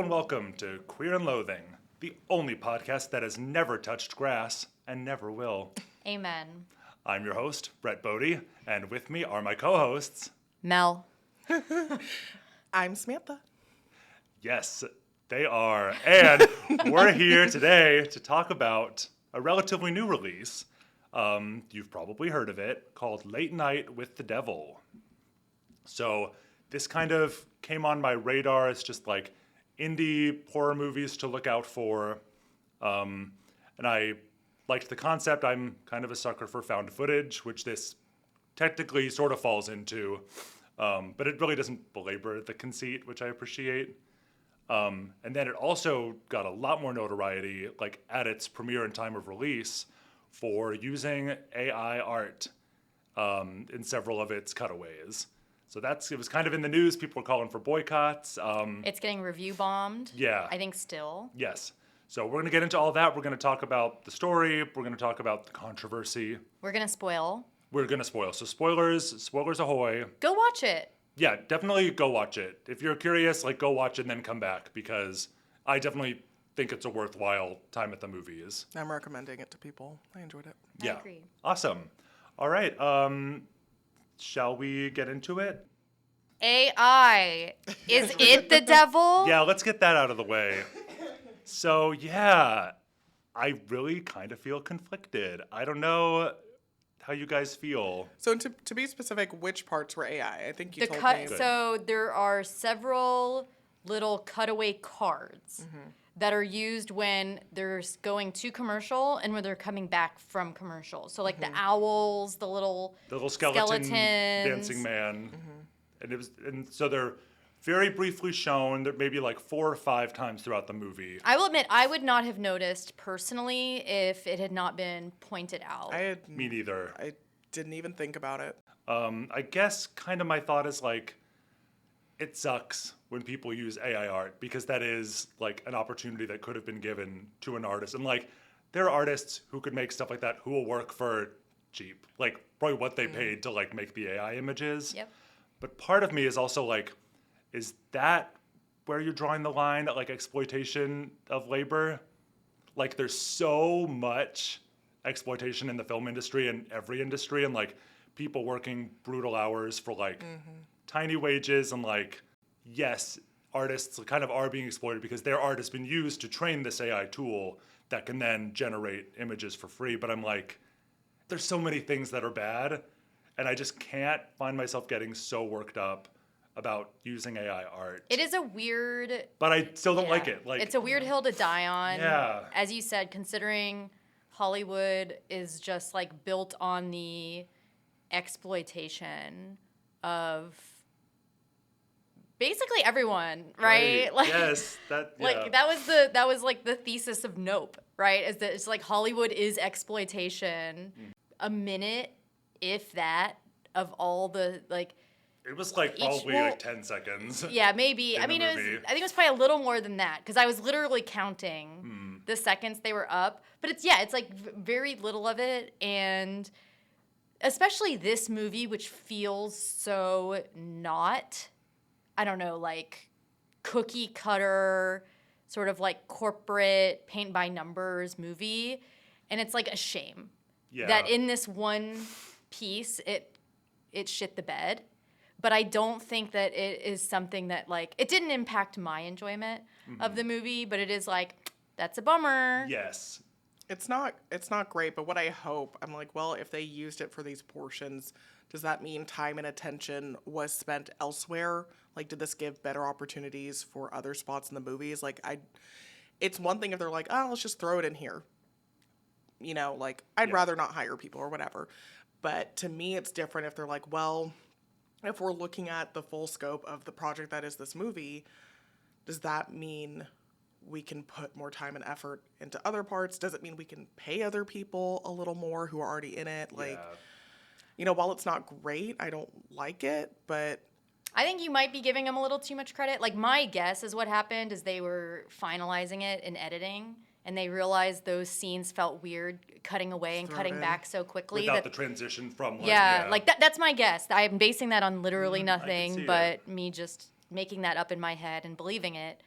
and welcome to Queer and Loathing, the only podcast that has never touched grass and never will. Amen. I'm your host, Brett Bodie, and with me are my co-hosts, Mel. I'm Samantha. Yes, they are. And we're here today to talk about a relatively new release. You've probably heard of it, called Late Night with the Devil. So this kind of came on my radar as just like indie horror movies to look out for. And I liked the concept. I'm kind of a sucker for found footage, which this technically sort of falls into. But it really doesn't belabor the conceit, which I appreciate. And then it also got a lot more notoriety, like at its premiere and time of release, for using AI art in several of its cutaways. So it was kind of in the news. People were calling for boycotts. It's getting review bombed. Yeah. I think still. Yes. So we're going to get into all that. We're going to talk about the story. We're going to talk about the controversy. We're going to spoil. We're going to spoil. So spoilers ahoy. Go watch it. Yeah, definitely go watch it. If you're curious, go watch it and then come back, because I definitely think it's a worthwhile time at the movies. I'm recommending it to people. I enjoyed it. Yeah. I agree. Awesome. All right. Shall we get into it? AI. Is it the devil? Yeah, let's get that out of the way. So, yeah, I really kind of feel conflicted. I don't know how you guys feel. So to be specific, which parts were AI? I think you The told me. So there are several little cutaway cards that are used when they're going to commercial and when they're coming back from commercial. So like the owls, the little skeleton skeletons. dancing man. And so they're very briefly shown, maybe like 4 or 5 times throughout the movie. I will admit, I would not have noticed personally if it had not been pointed out. Me neither. I didn't even think about it. I guess kind of my thought is it sucks when people use AI art, because that is like an opportunity that could have been given to an artist. And there are artists who could make stuff like that who will work for cheap, probably what they paid to make the AI images. Yep. But part of me is also is that where you're drawing the line at exploitation of labor? There's so much exploitation in the film industry and every industry, and people working brutal hours for tiny wages, and yes, artists kind of are being exploited because their art has been used to train this AI tool that can then generate images for free. But I'm there's so many things that are bad, and I just can't find myself getting so worked up about using AI art. It is a weird... But I still don't like it. It's a weird hill to die on. Yeah. As you said, considering Hollywood is just built on the exploitation of basically everyone, right? Yes. That was the thesis of Nope, right? Is that it's Hollywood is exploitation. A minute, if that, of all the It was probably 10 seconds. Yeah, maybe. I think it was probably a little more than that, because I was literally counting the seconds they were up. But it's very little of it, and especially this movie, which feels so not, I don't know, cookie cutter, sort of corporate paint by numbers movie, and it's a shame that in this one piece it shit the bed. But I don't think that it is something that it didn't impact my enjoyment of the movie, but it is that's a bummer. Yes. It's not great, but what I hope, I'm well, if they used it for these portions, does that mean time and attention was spent elsewhere? Did this give better opportunities for other spots in the movies? It's one thing if they're oh, let's just throw it in here. I'd rather not hire people or whatever. But to me, it's different if they're well, if we're looking at the full scope of the project that is this movie, does that mean we can put more time and effort into other parts? Does it mean we can pay other people a little more who are already in it? While it's not great, I don't like it, but... I think you might be giving them a little too much credit. My guess is what happened is they were finalizing it in editing, and they realized those scenes felt weird cutting away and cutting back so quickly. Without the transition from that's my guess. I'm basing that on literally nothing see but me just making that up in my head and believing it.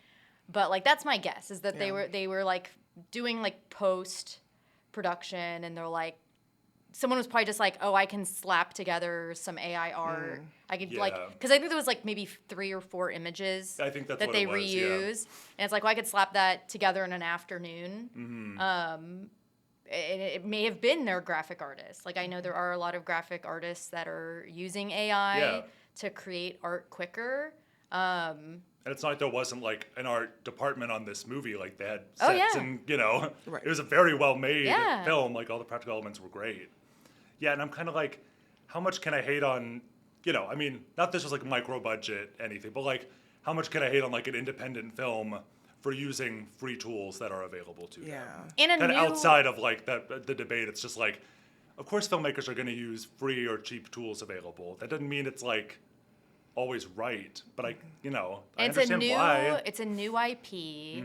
But like that's my guess is that Yeah. they were like doing like post production, and they're like someone was probably just like, oh, I can slap together some AI art. I could like, Yeah. because I think there was like maybe 3 or 4 images I think that's that what they it was, yeah. reuse, and it's like, well, I could slap that together in an afternoon. It may have been their graphic artists. Like I know there are a lot of graphic artists that are using AI Yeah. to create art quicker. And it's not like there wasn't like an art department on this movie. Like they had Oh, sets yeah. and, Right. it was a very well made Yeah. film. Like all the practical elements were great. Yeah, and I'm kind of like, how much can I hate on, I mean, not this was like micro budget anything, but like how much can I hate on like an independent film for using free tools that are available to them? Yeah. And a Kind new of outside of like the debate, it's just like, of course filmmakers are going to use free or cheap tools available. That doesn't mean it's like always right, but I understand why. It's a new IP,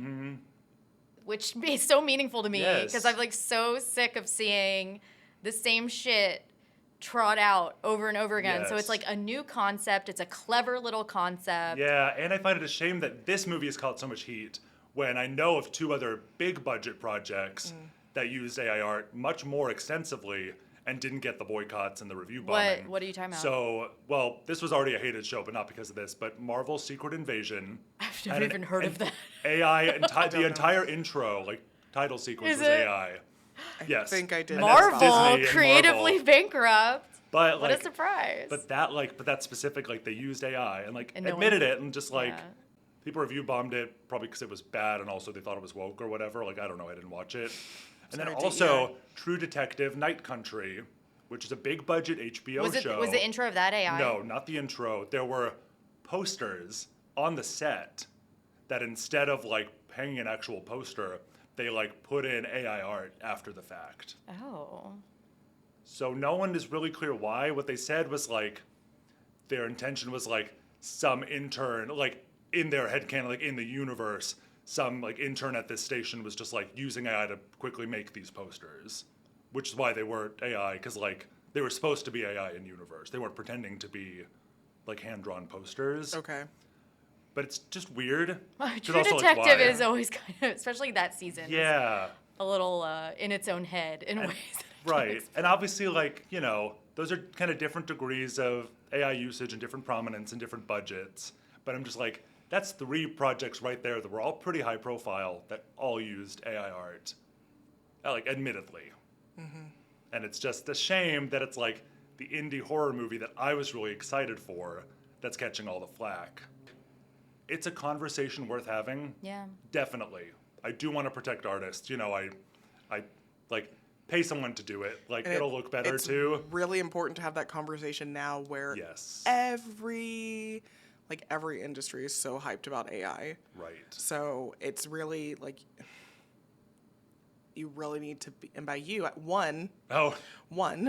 which is so meaningful to me because Yes. I'm like so sick of seeing the same shit trot out over and over again. So Yes. it's like a new concept. It's a clever little concept. Yeah, and I find it a shame that this movie has caught so much heat when I know of 2 other big budget projects that used AI art much more extensively and didn't get the boycotts and the review bombing. What are you talking about? So, well, this was already a hated show, but not because of this. But Marvel's Secret Invasion. I've never even heard of that. AI, the entire intro, like title sequence, Is was it? AI. Yes. I think I did. And that's Disney Marvel and creatively Marvel. bankrupt. But What like, a surprise. But that specific, like they used AI and like And no admitted one- it and just like Yeah. people review bombed it probably because it was bad and also they thought it was woke or whatever. Like I don't know, I didn't watch it. And then Sorry, also DEI. True Detective: Night Country, which is a big budget HBO Was show. the intro of that AI? No, not the intro. There were posters on the set that instead of like hanging an actual poster, they like put in AI art after the fact. Oh. So no one is really clear why. What they said was like their intention was like some intern, like in their headcanon, like in the universe, some like intern at this station was just like using AI to quickly make these posters, which is why they weren't AI, because like they were supposed to be AI in universe. They weren't pretending to be like hand-drawn posters. Okay. But it's just weird. 'Cause True also, like, Detective why? is always kind of, especially that season, is Yeah. a little in its own head in ways that I can't Right. explain. And obviously, like, those are kind of different degrees of AI usage and different prominence and different budgets. But I'm just like, that's 3 projects right there that were all pretty high profile that all used AI art. Like, admittedly. And it's just a shame that it's like the indie horror movie that I was really excited for that's catching all the flack. It's a conversation worth having. Yeah. Definitely. I do want to protect artists. I like pay someone to do it. Like And it'll look better it's too. really important to have that conversation now where Yes. every industry is so hyped about AI. Right. So it's really like you really need to be, and by you, one, Oh, I'm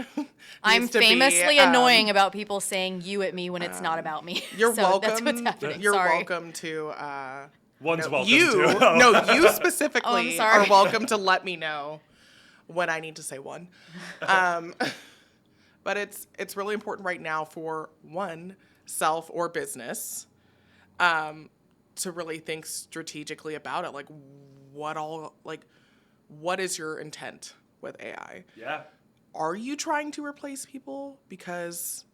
needs to be, famously annoying about people saying you at me when it's not about me. You're So welcome. That's what's happening. You're Sorry. welcome to. one's welcome you, to. no, you specifically sorry. are welcome to let me know when I need to say one. But it's really important right now for one, self or business, to really think strategically about it. Like, what is your intent with AI? Yeah. Are you trying to replace people? Because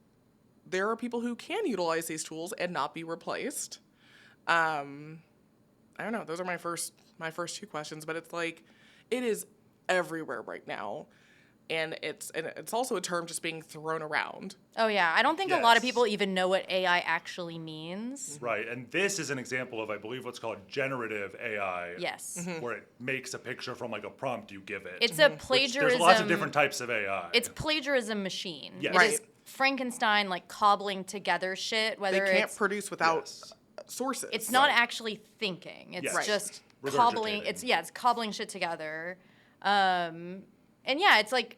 there are people who can utilize these tools and not be replaced. I don't know. Those are my first 2 questions, but it's like it is everywhere right now, and it's also a term just being thrown around. Oh yeah, I don't think a lot of Yes. people even know what AI actually means. Right. And this is an example of, I believe, what's called generative AI. Yes. Where it makes a picture from like a prompt you give it. It's a Which plagiarism. There's lots of different types of AI. It's plagiarism machine. Yes. It is Right. Frankenstein like cobbling together shit. They Whether can't it's produce without Yes. sources. it's not Right. actually thinking. It's Yes. Right. just Regurgitating. cobbling. It's cobbling shit together. And yeah, it's like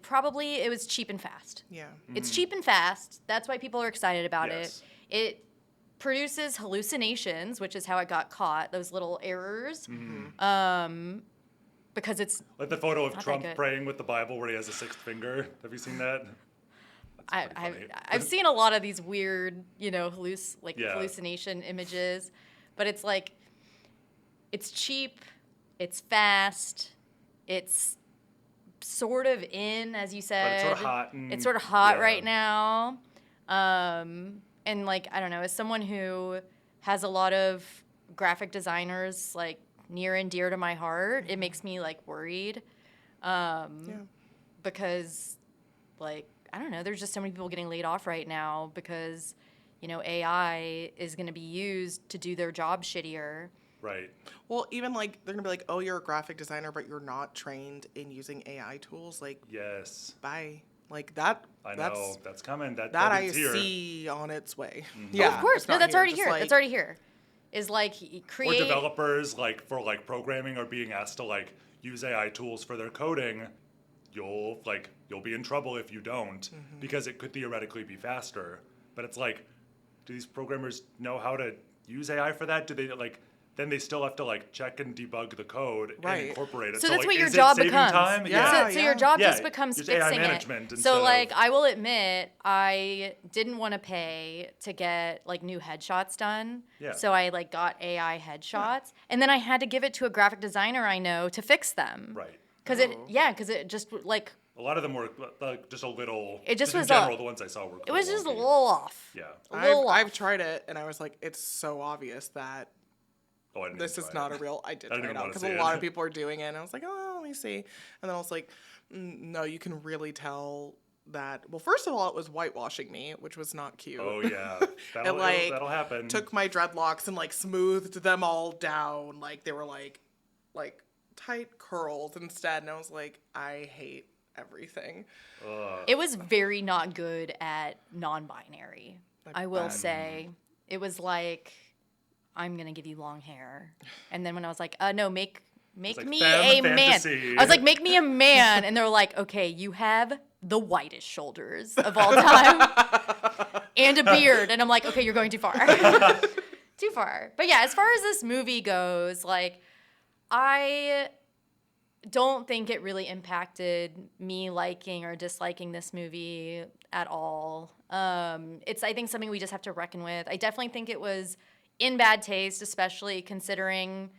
probably it was cheap and fast. Yeah. It's cheap and fast. That's why people are excited about Yes. it. It produces hallucinations, which is how it got caught. Those little errors. Because it's Like the photo of Not that Trump good. praying with the Bible where he has a 6th finger. Have you seen that? I've seen a lot of these weird, Yeah. hallucination images, but it's like it's cheap, it's fast, it's sort of in, as you said. But it's sort of hot. It's sort of hot yeah. right now. And like, I don't know, as someone who has a lot of graphic designers like near and dear to my heart, it makes me like worried. Because like, I don't know, there's just so many people getting laid off right now because, you know, AI is going to be used to do their job shittier. Right. Well, even like they're gonna be like, oh, you're a graphic designer, but you're not trained in using AI tools. Like, Yes. bye. Like that. I know. That's coming. That I is here. see on its way. Mm-hmm. Yeah, Oh, of course. it's No, not that's already just here. like- That's already here. Is like Or create. developers, like, for, like, programming are being asked to, like, use AI tools for their coding. You'll be in trouble if you don't, because it could theoretically be faster. But it's like, do these programmers know how to use AI for that? Do they, like, then they still have to, like, check and debug the code Right. and incorporate it. So that's like, what your is it job saving becomes. time? Yeah. So your job Yeah, just becomes just AI fixing management it. instead So like of- I will admit I didn't want to pay to get like new headshots done. Yeah. So I like got AI headshots and then I had to give it to a graphic designer I know to fix them. Right. Cuz Oh. cuz it just like A lot of them were, like, just a little... It just in was general, a- the ones I saw were it was just a wonky. little off. Yeah. A little I've off. tried it, and I was like, it's so obvious that Oh, I didn't this even is try not it. a real. I did I try didn't it even out wanna because see a it. lot of people are doing it, and I was like, oh, let me see. And then I was like, no, you can really tell that. Well, first of all, it was whitewashing me, which was not cute. Oh, yeah. That'll happen. Took my dreadlocks and like smoothed them all down, like they were like tight curls instead, and I was like, I hate everything. It was very not good at non-binary. I will say. It was like, I'm gonna give you long hair, and then when I was like, no, make like me femme a fantasy. man. I was like, make me a man, and they're like, okay, you have the whitest shoulders of all time, and a beard, and I'm like, okay, you're going too far, too far. But yeah, as far as this movie goes, like, I don't think it really impacted me liking or disliking this movie at all. It's, I think, something we just have to reckon with. I definitely think it was in bad taste, especially considering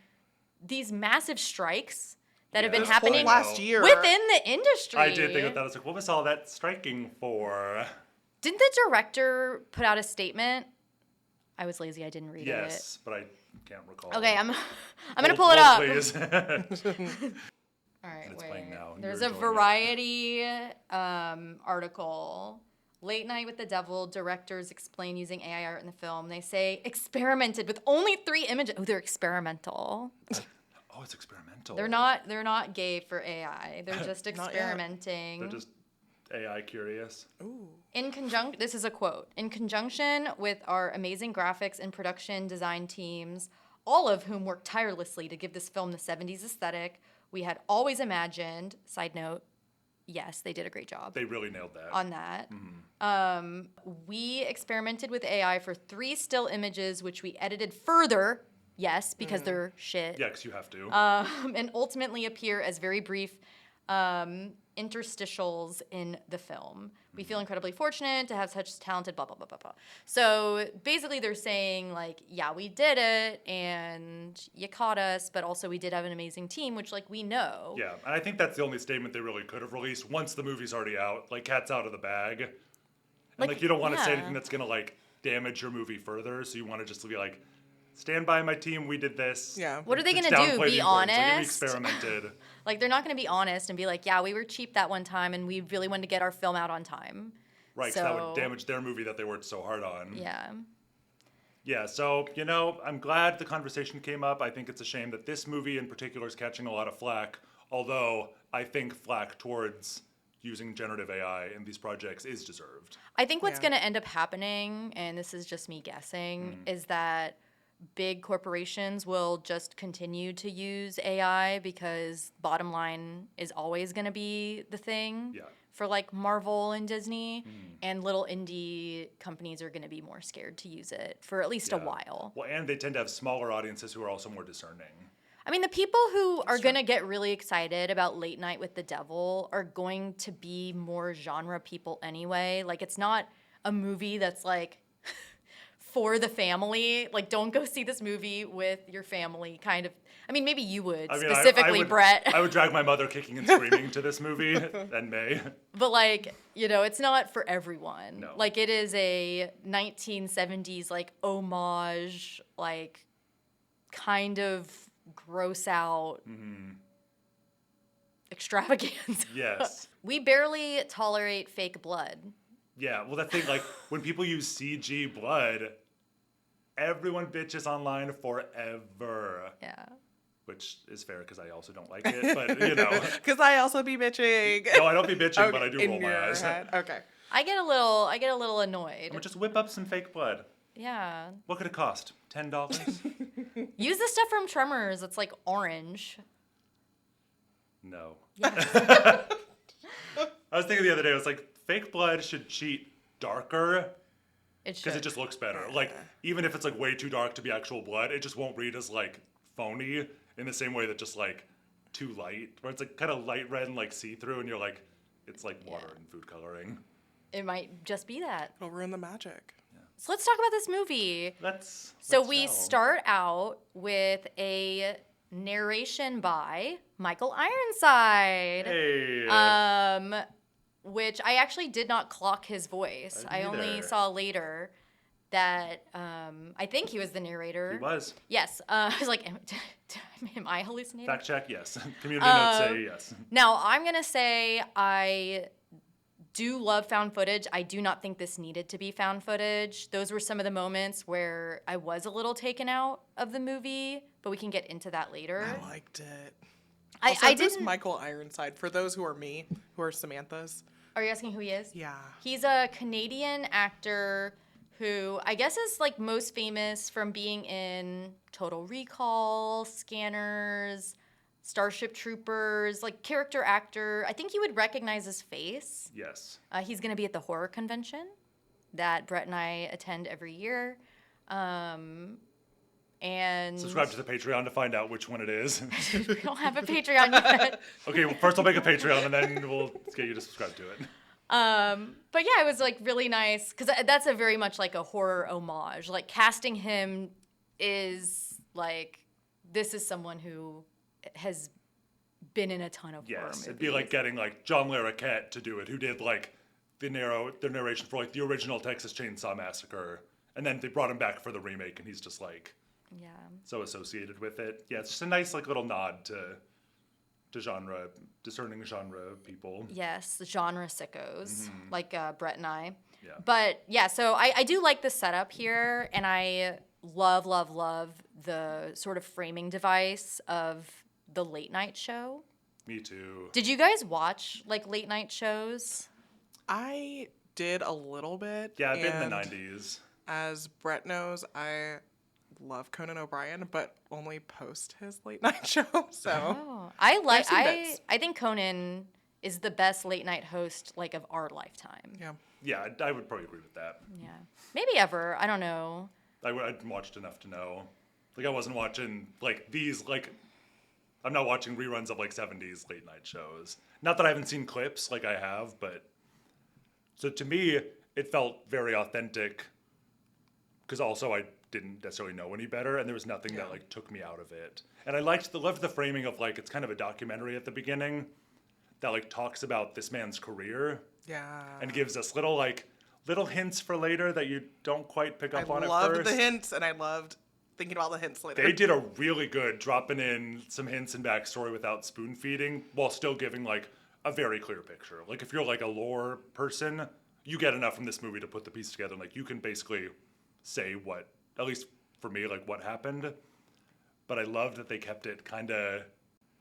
these massive strikes that have been This Whole happening last year. within the industry. I did think of that. I was like, what was all that striking for? Didn't the director put out a statement? I was lazy. I didn't read Yes, but I can't recall. it. Okay, I'm gonna pull it up. Please. All right, It's wait. playing now, and There's you're a enjoying it. Variety article. Late Night with the Devil, directors explain using AI art in the film. They say experimented with only 3 images. Oh, they're experimental. Oh, it's experimental. They're not gay for AI. They're just Not yet. experimenting. They're just AI curious. This is a quote. In conjunction with our amazing graphics and production design teams, all of whom worked tirelessly to give this film the 70s aesthetic, we had always imagined, side note, yes, they did a great job They really nailed that. on that. We experimented with AI for 3 still images, which we edited further, yes, because they're shit, Yeah, because you have to. and ultimately appear as very brief interstitials in the film. We feel incredibly fortunate to have such talented blah, blah, blah, blah, blah. So basically they're saying, like, yeah, we did it, and you caught us, but also we did have an amazing team, which, like, we know. Yeah, and I think that's the only statement they really could have released once the movie's already out. Like, cat's out of the bag. And, like, you don't want to say yeah. anything that's going to, like, damage your movie further, so you want to just be like, stand by my team, we did this. Yeah. What are they It's going to do? downplay the Be importance. Like, we honest? experimented. Like, they're not going to be honest and be like, yeah, we were cheap that one time, and we really wanted to get our film out on time. Right, so that So- would damage their movie that they worked so hard on. Yeah. Yeah, so, you know, I'm glad the conversation came up. I think it's a shame that this movie in particular is catching a lot of flack, although I think flack towards using generative AI in these projects is deserved. I think what's Yeah. going to end up happening, and this is just me guessing, is that big corporations will just continue to use AI because bottom line is always going to be the thing Yeah. for like Marvel and Disney, and little indie companies are going to be more scared to use it for at least a Yeah. while. Well, and they tend to have smaller audiences who are also more discerning. I mean, the people who are going to get really excited about Late Night with the Devil are going to be more genre people anyway. Like, it's not a movie that's like for the family. Like, don't go see this movie with your family kind of. I mean, maybe you would, I mean, specifically, Brett. I would drag my mother kicking and screaming to this movie and May. But, like, you know, it's not for everyone. No. Like, it is a 1970s, like, homage, like, kind of gross out extravaganza. Yes. We barely tolerate fake blood. Yeah, well, that thing, like, when people use CG blood, everyone bitches online forever. Yeah. Which is fair because I also don't like it, but, you know. Because I also be bitching. No, I don't be bitching, but I do in roll my your eyes. head. Okay. I get a little annoyed. I'm gonna just whip up some fake blood. Yeah. What could it cost? $10? Use the stuff from Tremors. It's like orange. No. Yes. I was thinking the other day, I was like, fake blood should cheat darker It should. because it just looks better. Like, even if it's like way too dark to be actual blood, it just won't read as like phony in the same way that just like too light, where it's like kind of light red and like see-through, and you're like, it's like water and food coloring. It might just be that. It'll ruin the magic. So let's talk about this movie. Let's We tell. start out with a narration by Michael Ironside. Hey. Which I actually did not clock his voice. I only neither. saw later that I think he was the narrator. He was. Yes. I was like, am I hallucinating? Fact check, yes. Community notes say yes. Now, I'm going to say I do love found footage. I do not think this needed to be found footage. Those were some of the moments where I was a little taken out of the movie, but we can get into that later. I liked it. I Who's didn't. Michael Ironside? For those who are me, who are Samantha's. Are you asking who he is? Yeah. He's a Canadian actor who I guess is like most famous from being in Total Recall, Scanners, Starship Troopers, like character actor. I think you would recognize his face. Yes. He's going to be at the horror convention that Brett and I attend every year. And Subscribe to the Patreon to find out which one it is. we don't have a Patreon yet. Okay, well, first I'll make a Patreon, and then we'll get you to subscribe to it. But yeah, it was like really nice because that's a very much like a horror homage. Like casting him is like, this is someone who has been in a ton of horror Yes, movies. it'd be like getting like John Larroquette to do it, who did like the narration for like the original Texas Chainsaw Massacre, and then they brought him back for the remake, and he's just like Yeah. so associated with it. Yeah, it's just a nice like little nod to genre, discerning genre people. Yes, the genre sickos, like Brett and I. Yeah. But yeah, so I do like the setup here, and I love, love, love the sort of framing device of the late night show. Me too. Did you guys watch like late night shows? I did a little bit. Yeah, I've been in the and 90s. As Brett knows, I love Conan O'Brien, but only post his late night show. So Oh, I've seen bits. I think Conan is the best late night host like of our lifetime. yeah. Yeah, I would probably agree with that. Yeah. Maybe ever. I don't know. I'd watched enough to know. Like, I wasn't watching, like, these, like, I'm not watching reruns of, like, 70s late night shows. Not that I haven't seen clips, like I have, but... So, to me, it felt very authentic, because also I didn't necessarily know any better, and there was nothing that, like, took me out of it. And I loved the framing of, like, it's kind of a documentary at the beginning that, like, talks about this man's career, Yeah. and gives us little hints for later that you don't quite pick up on I at loved first. the hints, and I loved thinking about the hints later. They did a really good dropping in some hints and backstory without spoon feeding, while still giving like a very clear picture. Like if you're like a lore person, you get enough from this movie to put the piece together. And, like you can basically say what, at least for me, like what happened. But I loved that they kept it kind of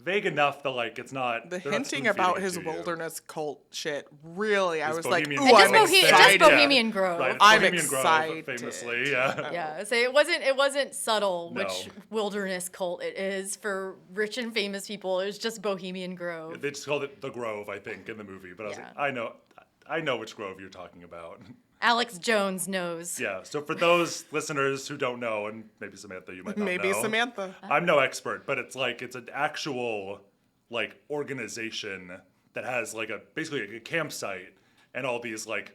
vague enough that like it's not The they're not hinting spoon-feeding about it his to you. wilderness cult shit, really, I His was like, Bohemian ooh, Grove. I'm Just excited. Bohemian Grove. Right, I'm Bohemian Grove, excited. famously, yeah. Yeah, so it wasn't subtle No. which wilderness cult it is for rich and famous people. It was just Bohemian Grove. They just called it the Grove, I think, in the movie. But I was Yeah. like, I know which Grove you're talking about. Alex Jones knows. Yeah, so for those listeners who don't know, and maybe Samantha, you might not Maybe know. Samantha. I'm no expert, but it's like, it's an actual, like, organization that has, like, basically a campsite and all these, like,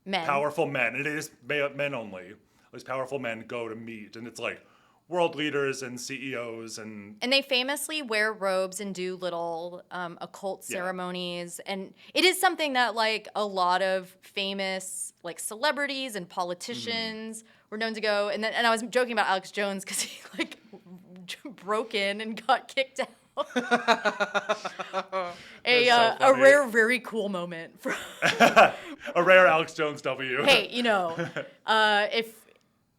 Men. powerful men. And it is men only. These powerful men go to meet, and it's like world leaders and CEOs and they famously wear robes and do little occult Yeah. ceremonies. And it is something that like a lot of famous like celebrities and politicians were known to go. And I was joking about Alex Jones because he like broke in and got kicked out. a funny. rare, very cool moment. For a rare Alex Jones W. hey,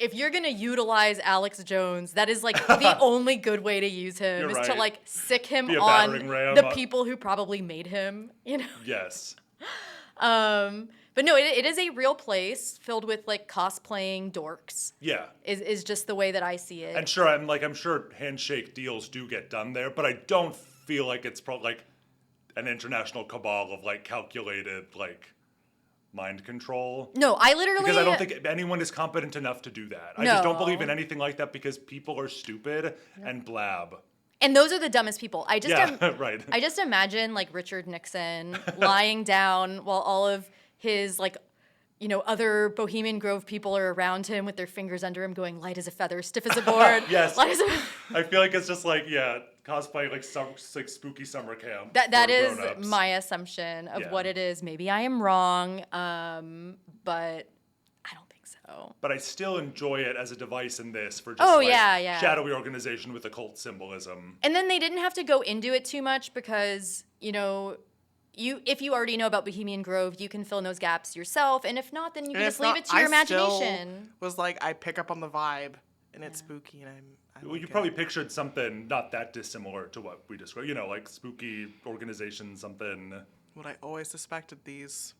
if you're gonna utilize Alex Jones, that is like the only good way to use him You're is to right. like sick him Be a on battering ram. the people who probably made him. Yes. But no, it is a real place filled with like cosplaying dorks. Yeah. Is just the way that I see it. And sure, I'm sure handshake deals do get done there, but I don't feel like it's like an international cabal of like calculated like mind control. No, I literally Because I don't think anyone is competent enough to do that. I just don't believe in No. anything like that because people are stupid and blab. And those are the dumbest people. I just right. I just imagine like Richard Nixon lying down while all of his like other Bohemian Grove people are around him with their fingers under him going light as a feather, stiff as a board. Yes. Light as a I feel like it's just like cosplay like some like spooky summer camp. That for is grown-ups. my assumption of Yeah. what it is. Maybe I am wrong, but I don't think so. But I still enjoy it as a device in this for just Oh, like yeah. shadowy organization with occult symbolism. And then they didn't have to go into it too much because, if you already know about Bohemian Grove, you can fill in those gaps yourself. And if not, then you can And just if leave not, it to your I still imagination. was like, I pick up on the vibe, and it's spooky, and I Well, like you it. probably pictured something not that dissimilar to what we described. Like spooky organization, something. What I always suspected these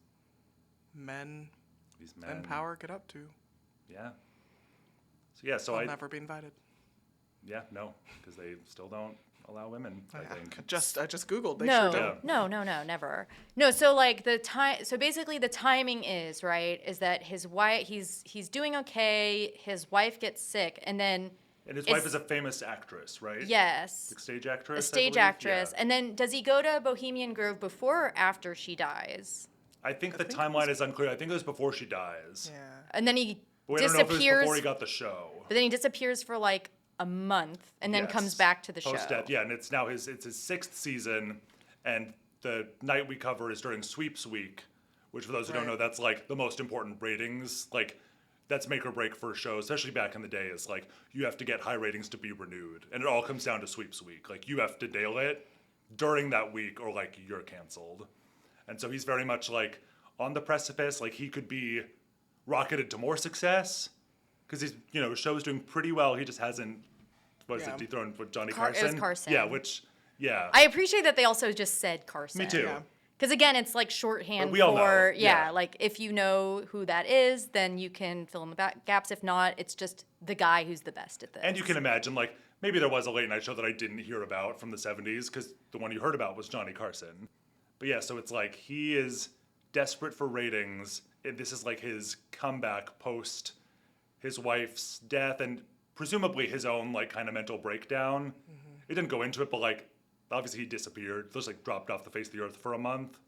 men These men. in power get up to. Yeah. So I'll I never be invited. Yeah, no, because they still don't allow women. I think. I just Googled. They No, sure don't. Yeah. no, never. No, so like so basically the timing is that his wife, he's doing okay, his wife gets sick, and then And his wife is a famous actress, right? yes, Like stage actress. a stage actress, and then does he go to Bohemian Grove before or after she dies? I think the think it timeline is unclear. I think it was before she dies. Yeah. And then he But we don't know if it was disappears, before he got the show. but then he disappears for like a month, and then comes Yes. back to the show. Post-death, yeah, and it's now his 6th season, and the night we cover is during Sweeps Week, which for those who don't Right. know, that's like the most important ratings. Like that's make or break for a show, especially back in the day. Is like you have to get high ratings to be renewed, and it all comes down to Sweeps Week. Like you have to nail it during that week, or like you're canceled. And so he's very much like on the precipice. Like he could be rocketed to more success because he's his show's doing pretty well. He just hasn't. Was Yeah. it dethroned with Johnny It Carson? was Carson. Yeah, which I appreciate that they also just said Carson. Me too. Yeah. Because again, it's like shorthand But we all for know, yeah. like if you know who that is, then you can fill in the gaps. If not, it's just the guy who's the best at this. And you can imagine, like, maybe there was a late night show that I didn't hear about from the 70s, because the one you heard about was Johnny Carson. But yeah, so it's like he is desperate for ratings. This is like his comeback post his wife's death and presumably his own, like, kind of mental breakdown. It didn't go into it, but, like, obviously he disappeared. Just, like, dropped off the face of the earth for a month.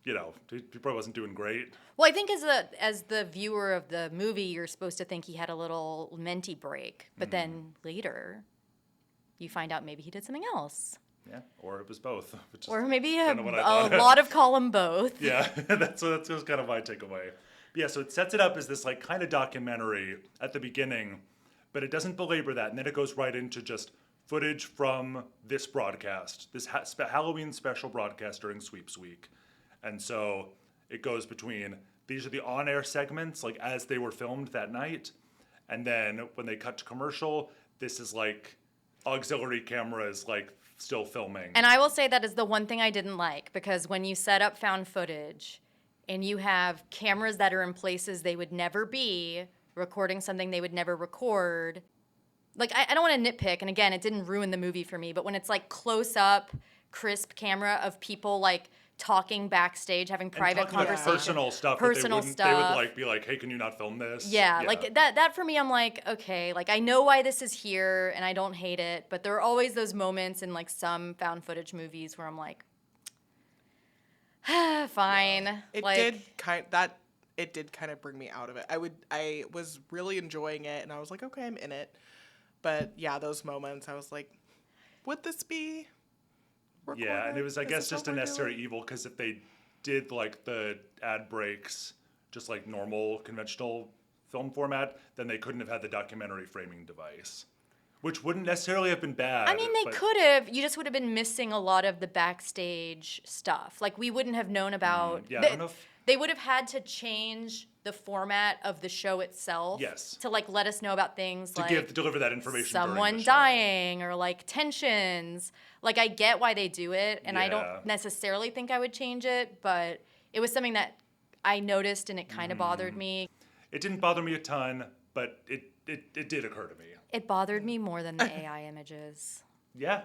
He probably wasn't doing great. Well, I think as the viewer of the movie, you're supposed to think he had a little menti break, but then later, you find out maybe he did something else, Yeah, or it was both. Which is or maybe a kinda what I thought. lot of column both. Yeah, that's just kind of my takeaway. But yeah, so it sets it up as this like kind of documentary at the beginning, but it doesn't belabor that, and then it goes right into just footage from this broadcast, this Halloween special broadcast during Sweeps Week, and so it goes between these are the on-air segments like as they were filmed that night, and then when they cut to commercial, this is like auxiliary cameras like still filming. And I will say that is the one thing I didn't like, because when you set up found footage and you have cameras that are in places they would never be, recording something they would never record, like I don't want to nitpick, and again, it didn't ruin the movie for me, but when it's like close up, crisp camera of people like talking backstage, having private talking about conversations. personal stuff. Personal They would stuff. like be like, "Hey, can you not film this?" Yeah, like that for me, I'm like, okay, like I know why this is here and I don't hate it, but there are always those moments in like some found footage movies where I'm like, fine. It like, did kind of bring me out of it. I was really enjoying it, and I was like, okay, I'm in it. But yeah, those moments, I was like, would this be recorded? Yeah, and it was, I Is guess, this what just a we're necessary doing? evil, because if they did like the ad breaks just like normal conventional film format, then they couldn't have had the documentary framing device, which wouldn't necessarily have been bad. I mean, they but- could have. You just would have been missing a lot of the backstage stuff. Like, we wouldn't have known about. yeah, I don't know if- They would have had to change the format of the show itself. Yes. To like let us know about things to like deliver that information. during someone the show. dying or like tensions. Like, I get why they do it, and I Yeah. don't necessarily think I would change it, but it was something that I noticed and it kind of bothered me. It didn't bother me a ton, but it did occur to me. It bothered me more than the AI images. Yeah,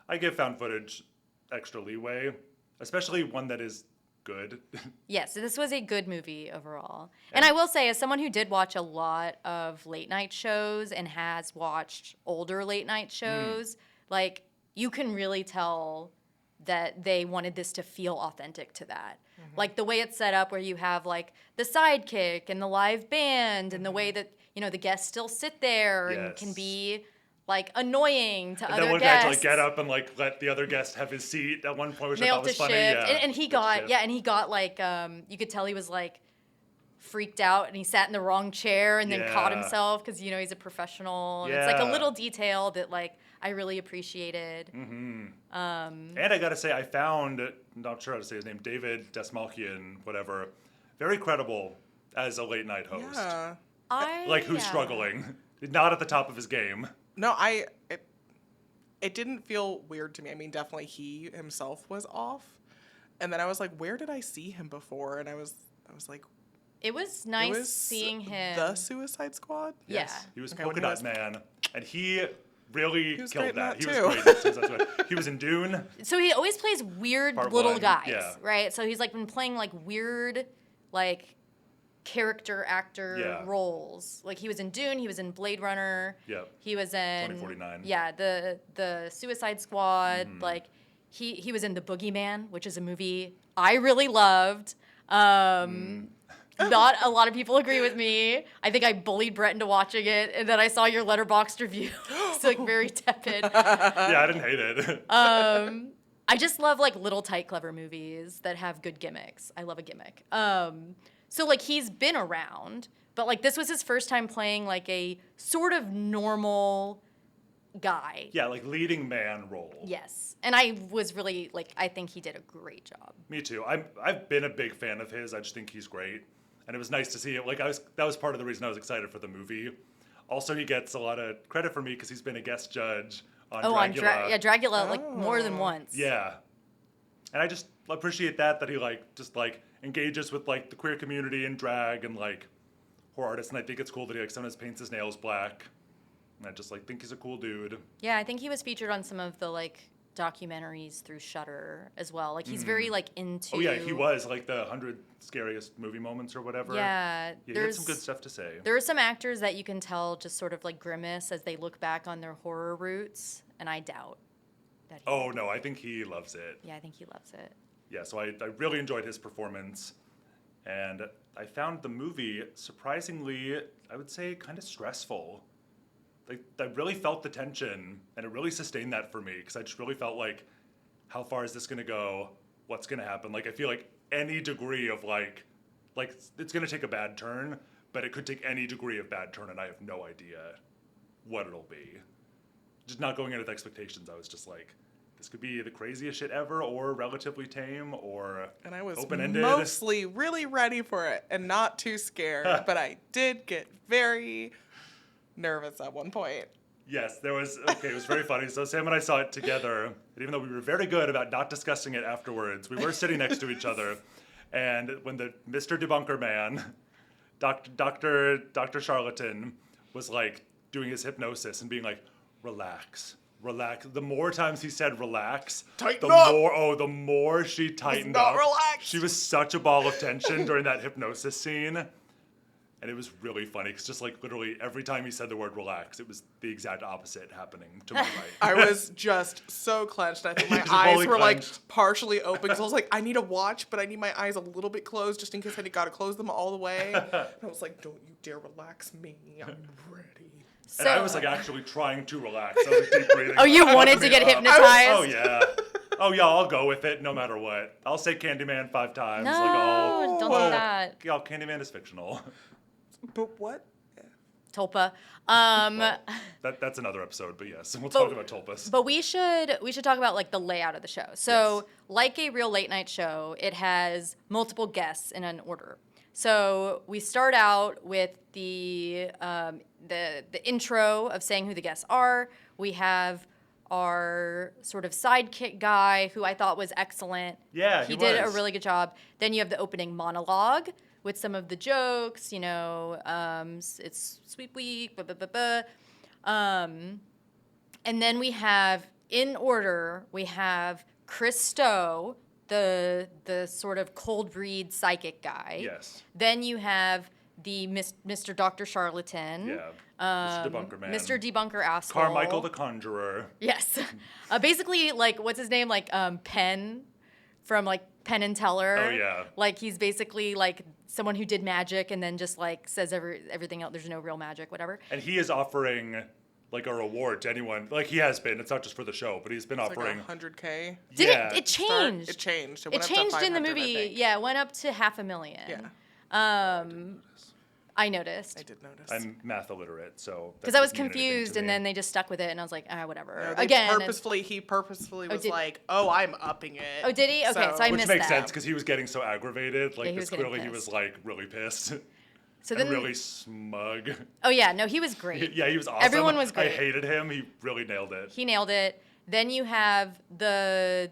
I give found footage extra leeway, especially one that is good. Yes, this was a good movie overall. And I will say, as someone who did watch a lot of late night shows and has watched older late night shows, like, you can really tell that they wanted this to feel authentic to that. Like, the way it's set up where you have, like, the sidekick and the live band and the way that, you know, the guests still sit there and can Yes. be, like, annoying to And other then one guy had guests. to like get up and like let the other guest have his seat at one point, which They I all thought have was to funny. shift. Yeah, And he Good got, shift. yeah, and he got, like, you could tell he was, like, freaked out and he sat in the wrong chair and then caught Yeah. himself because, you know, he's a professional. And it's like a Yeah. little detail that, like, I really appreciated. And I gotta say, I found, not sure how to say his name, David Desmalkian, whatever, very credible as a late night host. Yeah. Like, who's Yeah. struggling, not at the top of his game. No, it didn't feel weird to me. I mean, definitely he himself was off. And then I was like, where did I see him before? And I was like, It was it nice was seeing him. The Suicide Squad? Yeah. He was Okay, when Polka he Dot Man, and he really was killed great in that. that He too. was great. in Suicide Squad. He was in Dune. So he always plays weird Part little one, guys, yeah. right? So he's like been playing like weird, like character actor Yeah. roles. Like he was in Dune, he was in Blade Runner. Yep. He was in 2049. Yeah, the Suicide Squad. Mm-hmm. Like he was in The Boogeyman, which is a movie I really loved. Not a lot of people agree with me. I think I bullied Brett into watching it, and then I saw your Letterboxd review. It's like very tepid. Yeah, I didn't hate it. I just love like little tight clever movies that have good gimmicks. I love a gimmick. So like he's been around, but like this was his first time playing like a sort of normal guy. Yeah, like leading man role. Yes. And I was really like I think he did a great job. Me too. I've been a big fan of his. I just think he's great, and it was nice to see it. Like that was part of the reason I was excited for the movie. Also, he gets a lot of credit for me because he's been a guest judge on Dracula. Dracula like more than once. Yeah. And I just appreciate that he like just like engages with like the queer community and drag and like horror artists, and I think it's cool that he like sometimes paints his nails black. And I just like think he's a cool dude. Yeah, I think he was featured on some of the like documentaries through Shudder as well. Like he's very like into Oh yeah, he was like the 100 scariest movie moments or whatever. Yeah, he had some good stuff to say. There are some actors that you can tell just sort of like grimace as they look back on their horror roots, and I doubt that he Oh no, I think he loves it. Yeah, I think he loves it. Yeah, so I really enjoyed his performance, and I found the movie surprisingly, I would say, kind of stressful. Like, I really felt the tension, and it really sustained that for me, because I just really felt like, how far is this going to go? What's going to happen? Like, I feel like any degree of, like it's going to take a bad turn, but it could take any degree of bad turn, and I have no idea what it'll be. Just not going in with expectations, I was just like, this could be the craziest shit ever, or relatively tame, or And I was open-ended. mostly really ready for it and not too scared, but I did get very nervous at one point. Yes, there was, okay, it was very funny. So Sam and I saw it together, and even though we were very good about not discussing it afterwards, we were sitting next to each other, and when the Mr. Debunker man, Dr. Charlatan, was like doing his hypnosis and being like, relax. The more times he said relax, Tighten the up! the more she tightened not up. relaxed. She was such a ball of tension during that hypnosis scene. And it was really funny because just like literally every time he said the word relax, it was the exact opposite happening to my right. I was just so clenched. I think my Just eyes fully were clenched. like partially open. So I was like, I need to watch, but I need my eyes a little bit closed just in case I got to close them all the way. And I was like, don't you dare relax me. I'm ready. And I was like actually trying to relax. I was like deep breathing. Oh, you like, wanted to get hypnotized? Oh yeah. Oh yeah, I'll go with it no matter what. I'll say Candyman 5 times. No, don't do that. Yeah, Candyman is fictional. But what? Tulpa. That's another episode, but yes, we'll talk about Tulpas. But we should talk about like the layout of the show. So, like a real late night show, it has multiple guests in an order. So we start out with the intro of saying who the guests are. We have our sort of sidekick guy who I thought was excellent. Yeah, he did a was. really good job. Then you have the opening monologue with some of the jokes. It's Sweet Week, blah, blah, blah, blah. And then we have, in order, we have Chris Stowe, the sort of cold read psychic guy. Yes. Then you have the Mr. Dr. Charlatan. Yeah. Mr. Debunker Man. Mr. Debunker Asshole. Carmichael the Conjurer. Yes. Basically, like, what's his name? Like, Penn from, like, Penn and Teller. Oh, yeah. Like, he's basically, like, someone who did magic and then just, like, says everything else. There's no real magic, whatever. And he is offering, like, a reward to anyone. Like, he has been. It's not just for the show, but he's been offering. Like $100K. Did Yeah. it changed? It changed. It went up to changed in the 500, I movie. think. Yeah, it went up to $500,000. Yeah. I noticed. I did notice. I'm math illiterate, so. Because I was confused, and then they just stuck with it, and I was like, whatever. No, Again, he purposefully was did- like, "Oh, I'm upping it." Oh, did he? Okay, so I Which missed makes that. sense because he was getting so aggravated. Like, he was getting clearly he was pissed. like really pissed So and then, really smug. oh yeah, no, he was great. Yeah, he was awesome. Everyone was great. I hated him. He really nailed it. He nailed it. Then you have the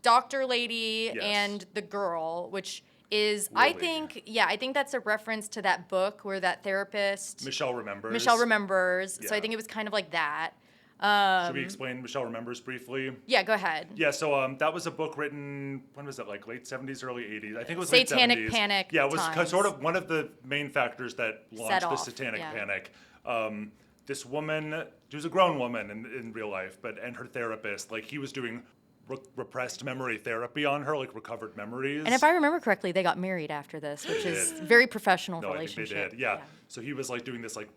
doctor lady Yes. and the girl, which is, I Lily. think that's a reference to that book where that therapist Michelle remembers. Michelle remembers. So I Yeah. think it was kind of like that. Should we explain Michelle Remembers briefly? Yeah, go ahead. Yeah, so that was a book written, when was it, like late 70s, early 80s? I think it was Satanic late 70s. Panic Yeah, it was times. sort of one of the main factors that launched the off, Satanic yeah. Panic. This woman, she was a grown woman in real life, and her therapist, like he was doing repressed memory therapy on her, like recovered memories. And if I remember correctly, they got married after this, which is very professional No, I think relationship. they did. Yeah. So he was like doing this like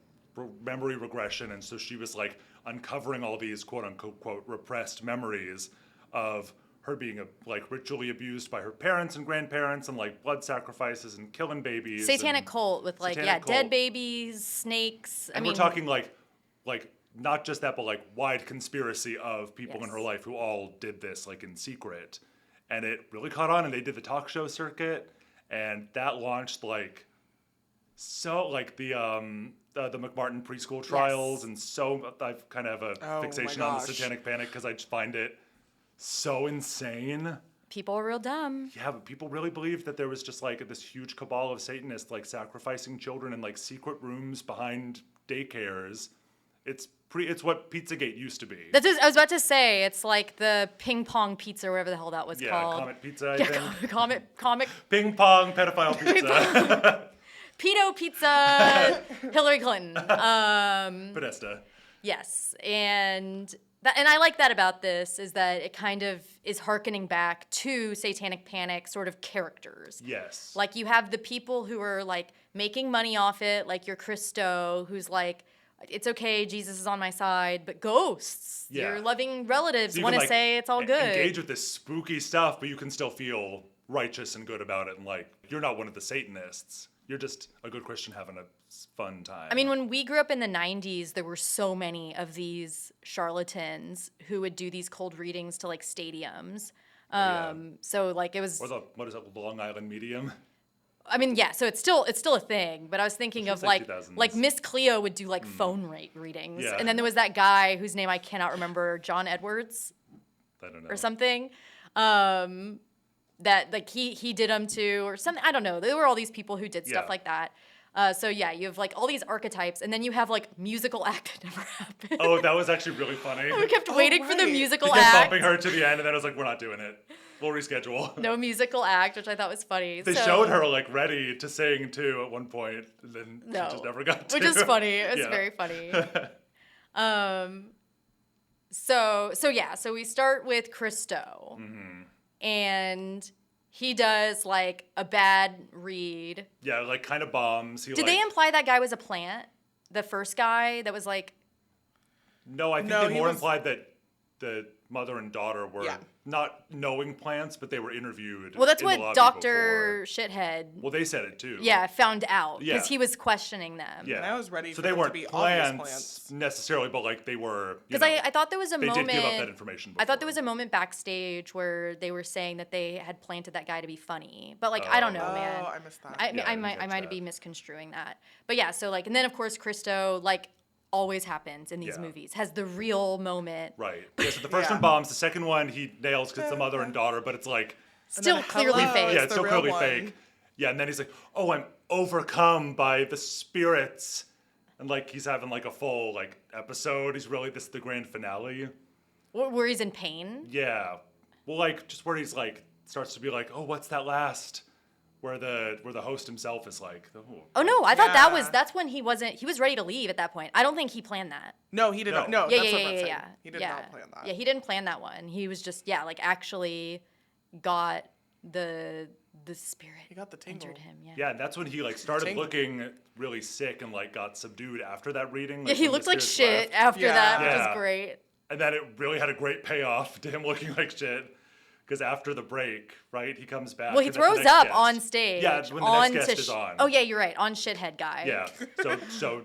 memory regression, and so she was like uncovering all these quote unquote repressed memories of her being like ritually abused by her parents and grandparents, and like blood sacrifices and killing babies. Satanic and cult with like satanic dead cult. babies, snakes. And we're talking like not just that, but like wide conspiracy of people in her Yes. life who all did this like in secret, and it really caught on. And they did the talk show circuit, and that launched like the McMartin preschool trials, Yes. and so I've kind of have a Oh, my fixation on the gosh. Satanic Panic because I just find it so insane. People are real dumb. Yeah, but people really believed that there was just like this huge cabal of Satanists like sacrificing children in like secret rooms behind daycares. It's what Pizzagate used to be. I was about to say, it's like the ping pong pizza, or whatever the hell that was Yeah, called. Comet Pizza, I think. Yeah, comic Ping pong pedophile pizza. pedo pizza, Hillary Clinton. Podesta. Yes, and I like that about this is that it kind of is hearkening back to Satanic Panic sort of characters. Yes. Like you have the people who are like making money off it, like your Christo, who's like, it's okay, Jesus is on my side, but ghosts, Yeah. your loving relatives So you want can, to like, say it's all good. Engage with this spooky stuff, but you can still feel righteous and good about it. And like, you're not one of the Satanists. You're just a good Christian having a fun time. I mean, when we grew up in the 90s, there were so many of these charlatans who would do these cold readings to like stadiums. Yeah. So like it was, Or what is it, Long Island Medium? I mean, yeah, so it's still a thing, but I was thinking of like 2000s. Miss Cleo would do like phone readings. Yeah. And then there was that guy whose name I cannot remember, John Edwards I don't know. or something. That like he did them too or something. I don't know. There were all these people who did stuff Yeah. like that. So yeah, you have like all these archetypes, and then you have like musical act that never happened. Oh, that was actually really funny. We kept waiting for the right. musical He kept act. bumping her to the end, and then I was like, we're not doing it. We'll reschedule. No musical act, which I thought was funny. They So- showed her like ready to sing too at one point, and then No. she just never got to. which is funny. It was Yeah. very funny. So we start with Christo, and he does like a bad read. Yeah, like kind of bombs. Did they imply that guy was a plant? the first guy that was like, No, I think No, they he more was- implied that the mother and daughter were Yeah. not knowing plants, but they were interviewed. well, that's in the what lobby Dr. Shithead, Well, they said it too. found out because Yeah. he was questioning them. Yeah. And I was ready so for they them to weren't be obvious plants, plants. necessarily, but like they were. Because I thought there was a they moment. did give up that information. I thought there before. was a moment backstage where they were saying that they had planted that guy to be funny, but like I don't know, man. Oh, I missed that. I, Yeah, I I didn't might catch I might that. be misconstruing that, but yeah. So like, and then of course Christo, like always happens in these Yeah. movies, has the real moment. Right. Yeah, so the first Yeah. one bombs. The second one he nails because it's the mother and daughter, but it's like. Still then clearly hello, fake. Yeah, it's it's the so real clearly one. fake. Yeah, and then he's like, "Oh, I'm overcome by the spirits," and like he's having like a full like episode. He's really this is the grand finale. Where he's in pain. Yeah, well, like just where he's like starts to be like, "Oh, what's that last?" Where the host himself is like, Oh no, I thought Yeah. that's when he was ready to leave at that point. I don't think he planned that. No, he did not. No. No, Yeah, that's yeah, what yeah, I'm yeah, saying. yeah. He did yeah. not plan that. Yeah, he didn't plan that one. He was just like actually got the spirit. He got the tingle. entered him. Yeah. Yeah, and that's when he like started Tingle. looking really sick and like got subdued after that reading. Yeah, he when the looked like spirits shit left. after Yeah. that, which Yeah. is great. And then it really had a great payoff to him looking like shit. Because after the break, right, he comes back. Well, he and that's the throws next up guest. on stage. Yeah, it's when the on next guest to is on. Oh yeah, you're right. On shithead guy. Yeah. So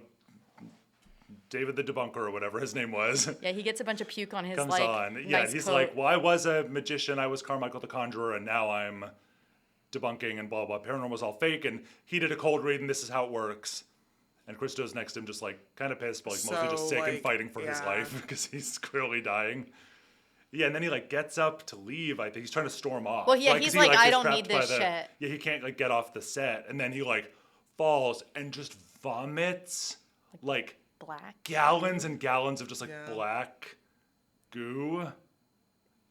David the Debunker or whatever his name was Yeah, he gets a bunch of puke on his comes like on. Yeah, nice he's coat. like, well, I was a magician. I was Carmichael the Conjurer, and now I'm debunking and blah blah. Paranormal's all fake, and he did a cold read, and this is how it works. And Christo's next to him, just like kind of pissed, but like mostly just So, sick and like, fighting for his yeah. life because he's clearly dying. Yeah, and then he like gets up to leave. I think he's trying to storm off. Well, yeah, right? 'Cause he's he, like, I gets don't trapped need by this the- shit. Yeah, he can't like get off the set, and then he like falls and just vomits like black. gallons and gallons of just like Yeah. black goo,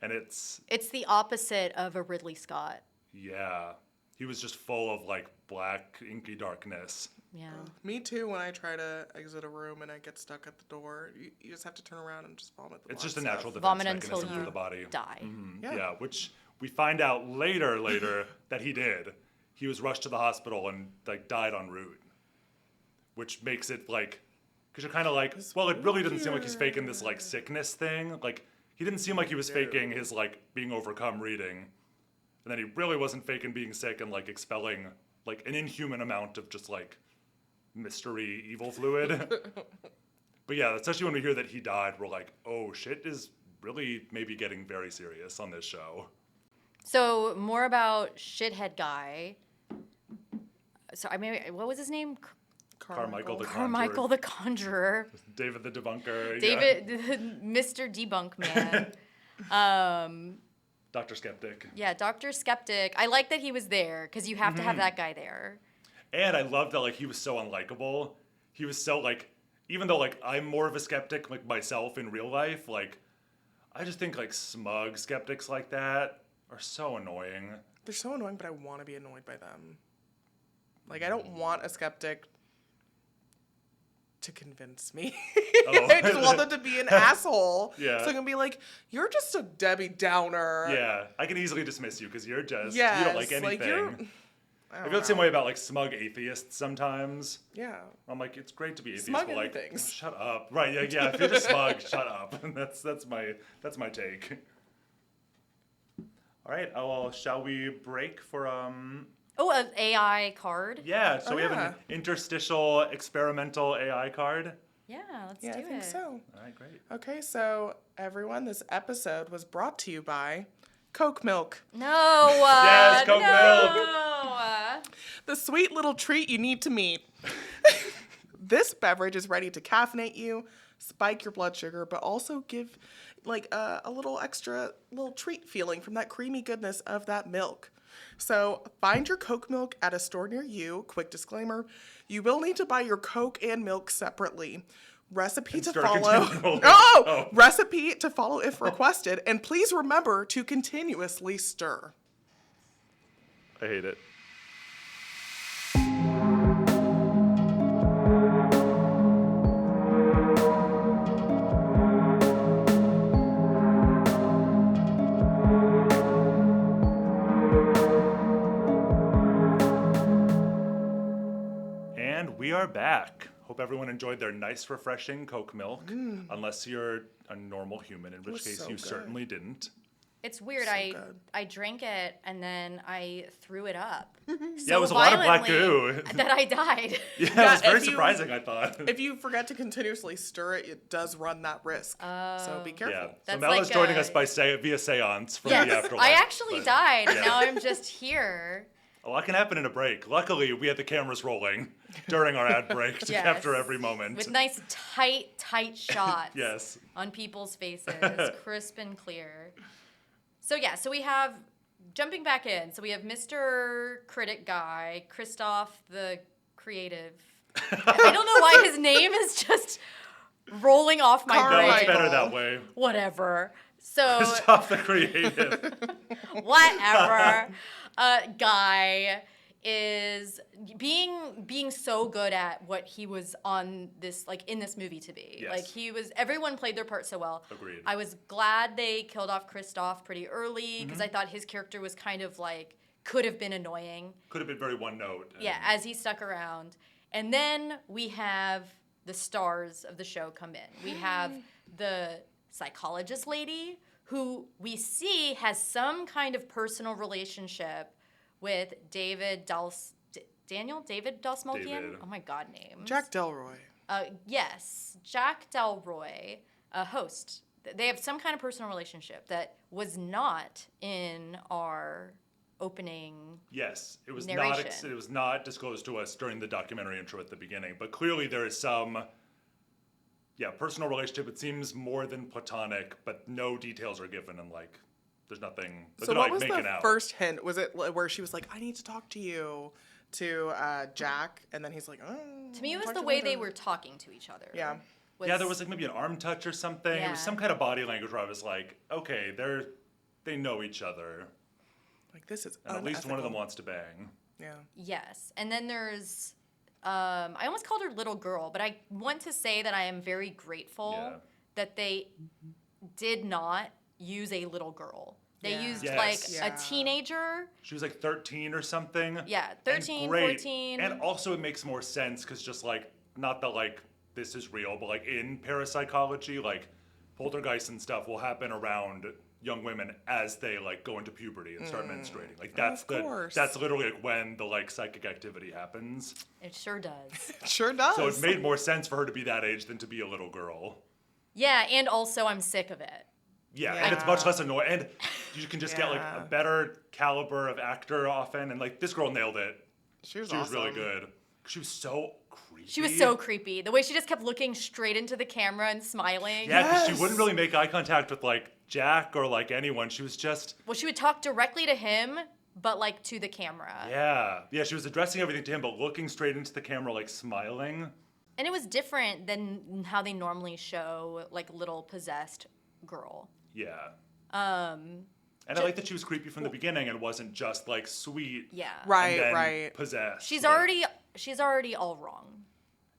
and it's It's the opposite of a Ridley Scott. yeah, he was just full of like black inky darkness. Yeah. Me too. When I try to exit a room and I get stuck at the door, you just have to turn around and just vomit. The It's just a black natural stuff. defense Vomit until mechanism you for the body. die. Yeah. Yeah, which we find out later that he did. He was rushed to the hospital and like died en route, which makes it like, because you're kind of like, well, it really doesn't seem like he's faking this like sickness thing. Like he didn't seem like he was faking his like being overcome reading, and then he really wasn't faking being sick and like expelling like an inhuman amount of just like mystery evil fluid. But yeah, especially when we hear that he died, we're like, oh, shit is really maybe getting very serious on this show. So more about shithead guy. So I mean, what was his name? Carmichael the Carmichael the Conjurer. David the Debunker. David, Mr. Debunk Man. Dr. Skeptic. Yeah, Dr. Skeptic. I like that he was there because you have to have that guy there. And I love that like he was so unlikable. He was so like, even though like I'm more of a skeptic like myself in real life, like I just think like smug skeptics like that are so annoying. They're so annoying, but I want to be annoyed by them. Like I don't want a skeptic to convince me. Oh. I just want them to be an asshole. Yeah. So I can be like, you're just a Debbie Downer. Yeah, I can easily dismiss you because you're just, Yes, you don't like anything. like you're. I feel the same way about like smug atheists sometimes. Yeah. I'm like, it's great to be atheist, Smug but like, anythings. shut up. Right? Yeah, yeah. If you're just smug, shut up. That's my take. All right. Well, shall we break for Oh, an AI card? Yeah. So Oh, we have yeah. an interstitial experimental AI card. Yeah, let's Yeah, do I think it. so. All right. Great. Okay, so everyone, this episode was brought to you by Coke Milk, No. Yes, Coke no. the sweet little treat you need to meet. This beverage is ready to caffeinate you, spike your blood sugar, but also give like a little extra little treat feeling from that creamy goodness of that milk. So find your Coke Milk at a store near you. Quick disclaimer, you will need to buy your Coke and milk separately. Recipe to stir follow. continually. No! Oh. Recipe to follow if requested. And please remember to continuously stir. I hate it. And we are back. Hope everyone enjoyed their nice, refreshing Coke milk, unless you're a normal human, in which was case so you good. certainly didn't. It's weird. So I good. I drank it and then I threw it up. Yeah, it was a lot of black violently goo. that I died. Yeah, it Yeah, was very if you- surprising, I thought. If you forget to continuously stir it, it does run that risk. So be careful. Yeah, so That's Mel is like joining a- us via seance from Yes, the afterlife. I actually but died, and yeah. now I'm just here. A lot can happen in a break. Luckily, we had the cameras rolling during our ad break to Yes. capture every moment. With nice, tight shots Yes. on people's faces, crisp and clear. So yeah, so we have, jumping back in, so we have Mr. Critic Guy, Christoph the Creative. I don't know why his name is just rolling off my No, Carmichael. brain. it's better that way. Whatever. So, Stop the creative. whatever. Guy is being so good at what he was on this, like, in this movie to be. Yes. Like, everyone played their part so well. Agreed. I was glad they killed off Christoph pretty early because I thought his character was kind of like, could have been annoying. Could have been very one note. Yeah, as he stuck around. And then we have the stars of the show come in. We have the psychologist lady who we see has some kind of personal relationship with David Dalsmalkian? David. Oh my God, names. Jack Delroy. Yes, Jack Delroy, a host. They have some kind of personal relationship that was not in our opening. Yes, it was Narration. not. It was not disclosed to us during the documentary intro at the beginning. But clearly, there is some, personal relationship. It seems more than platonic, but no details are given, and like, there's nothing. So they're what not was making the out. first hint? Was it where she was like, "I need to talk to you," to Jack, and then he's like, "Oh." To me, it was talk the to way later." they were talking to each other. Yeah. Yeah, there was like maybe an arm touch or something. It Yeah. was some kind of body language where I was like, okay, they know each other, Like, this is and at least one of them unethical. wants to bang. Yeah. Yes. And then there's, I almost called her Little Girl, but I want to say that I am very grateful Yeah. that they did not use a little girl. They Yeah. used Yes. like Yeah. a teenager. She was like 13 or something. Yeah, And 13, great. 14. And also it makes more sense because just like, not that like this is real, but like in parapsychology, like poltergeists and stuff will happen around young women as they like go into puberty and start menstruating. Like that's course. that's literally like when the like psychic activity happens. It sure does. Sure does. So it made more sense for her to be that age than to be a little girl. Yeah, and also I'm sick of it. Yeah, and it's much less annoying. And you can just get like Yeah. a better caliber of actor often. And like this girl nailed it. She was She was really awesome. good. She was so creepy. She was so creepy. The way she just kept looking straight into the camera and smiling. Yeah, because she Yes. wouldn't really make eye contact with like Jack or like anyone. She was just Well, she would talk directly to him, but like to the camera. yeah. She was addressing everything to him, but looking straight into the camera, like smiling. And it was different than how they normally show like little possessed girl. Yeah. And I like that she was creepy from the beginning and wasn't just like sweet. Yeah. Right, and then right. Possessed. She's like- already all wrong.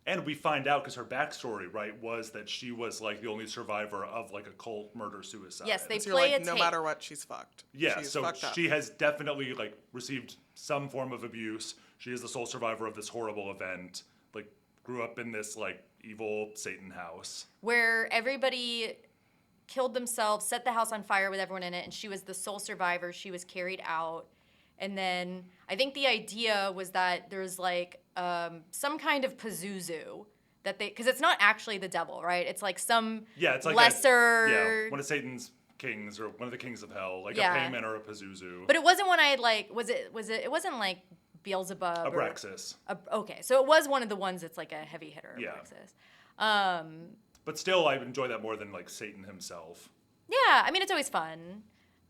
And we find out because her backstory, right, was that she was like the only survivor of like a cult murder suicide. Yes, they So you're play like, a no tape. matter what, she's fucked. Yeah, she's so fucked up. she has definitely like received some form of abuse. She is the sole survivor of this horrible event. Like grew up in this like evil Satan house. Where everybody killed themselves, set the house on fire with everyone in it, and she was the sole survivor. She was carried out. And then I think the idea was that there's like some kind of Pazuzu that because it's not actually the devil, right? It's like some Yeah, it's like lesser. one of Satan's kings or one of the kings of hell, like Yeah. a payment or a Pazuzu. But it wasn't one I had like. It wasn't like Beelzebub. or- Abraxas. Okay, so it was one of the ones that's like a heavy hitter. Yeah. Abraxas. But still, I enjoy that more than like Satan himself. Yeah, I mean it's always fun.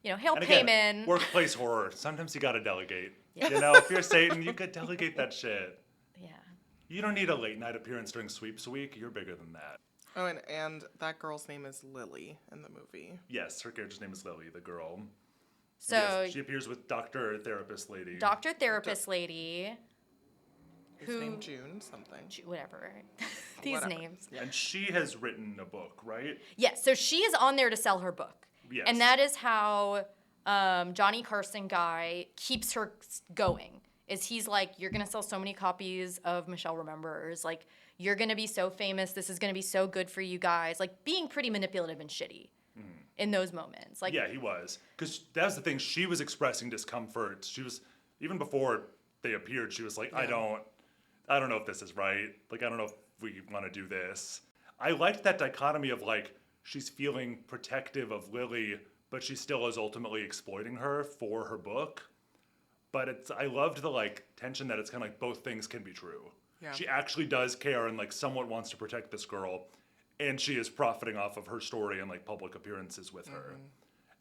You know, hail And again, payment. workplace horror. Sometimes you gotta delegate. You know, if you're Satan, you could delegate that shit. Yeah. You don't need a late night appearance during sweeps week. You're bigger than that. Oh, and that girl's name is Lily in the movie. Yes, her character's name is Lily, the girl. So Yes, she appears with Dr. Therapist Lady. doctor therapist lady, Who's who named June something. whatever these Whatever. names. And she has written a book, right? Yes, so she is on there to sell her book. Yes. And that is how Johnny Carson guy keeps her going. is he's like, you're going to sell so many copies of Michelle Remembers. Like, you're going to be so famous. This is going to be so good for you guys. Like, being pretty manipulative and shitty in those moments. Like, yeah, he was. Because that's the thing. She was expressing discomfort. She was, even before they appeared, she was like, I don't know if this is right. Like, I don't know if we want to do this. I liked that dichotomy of, like, she's feeling protective of Lily, but she still is ultimately exploiting her for her book. But I loved the, like, tension that it's kind of like both things can be true. Yeah. She actually does care and, like, somewhat wants to protect this girl, and she is profiting off of her story and, like, public appearances with her.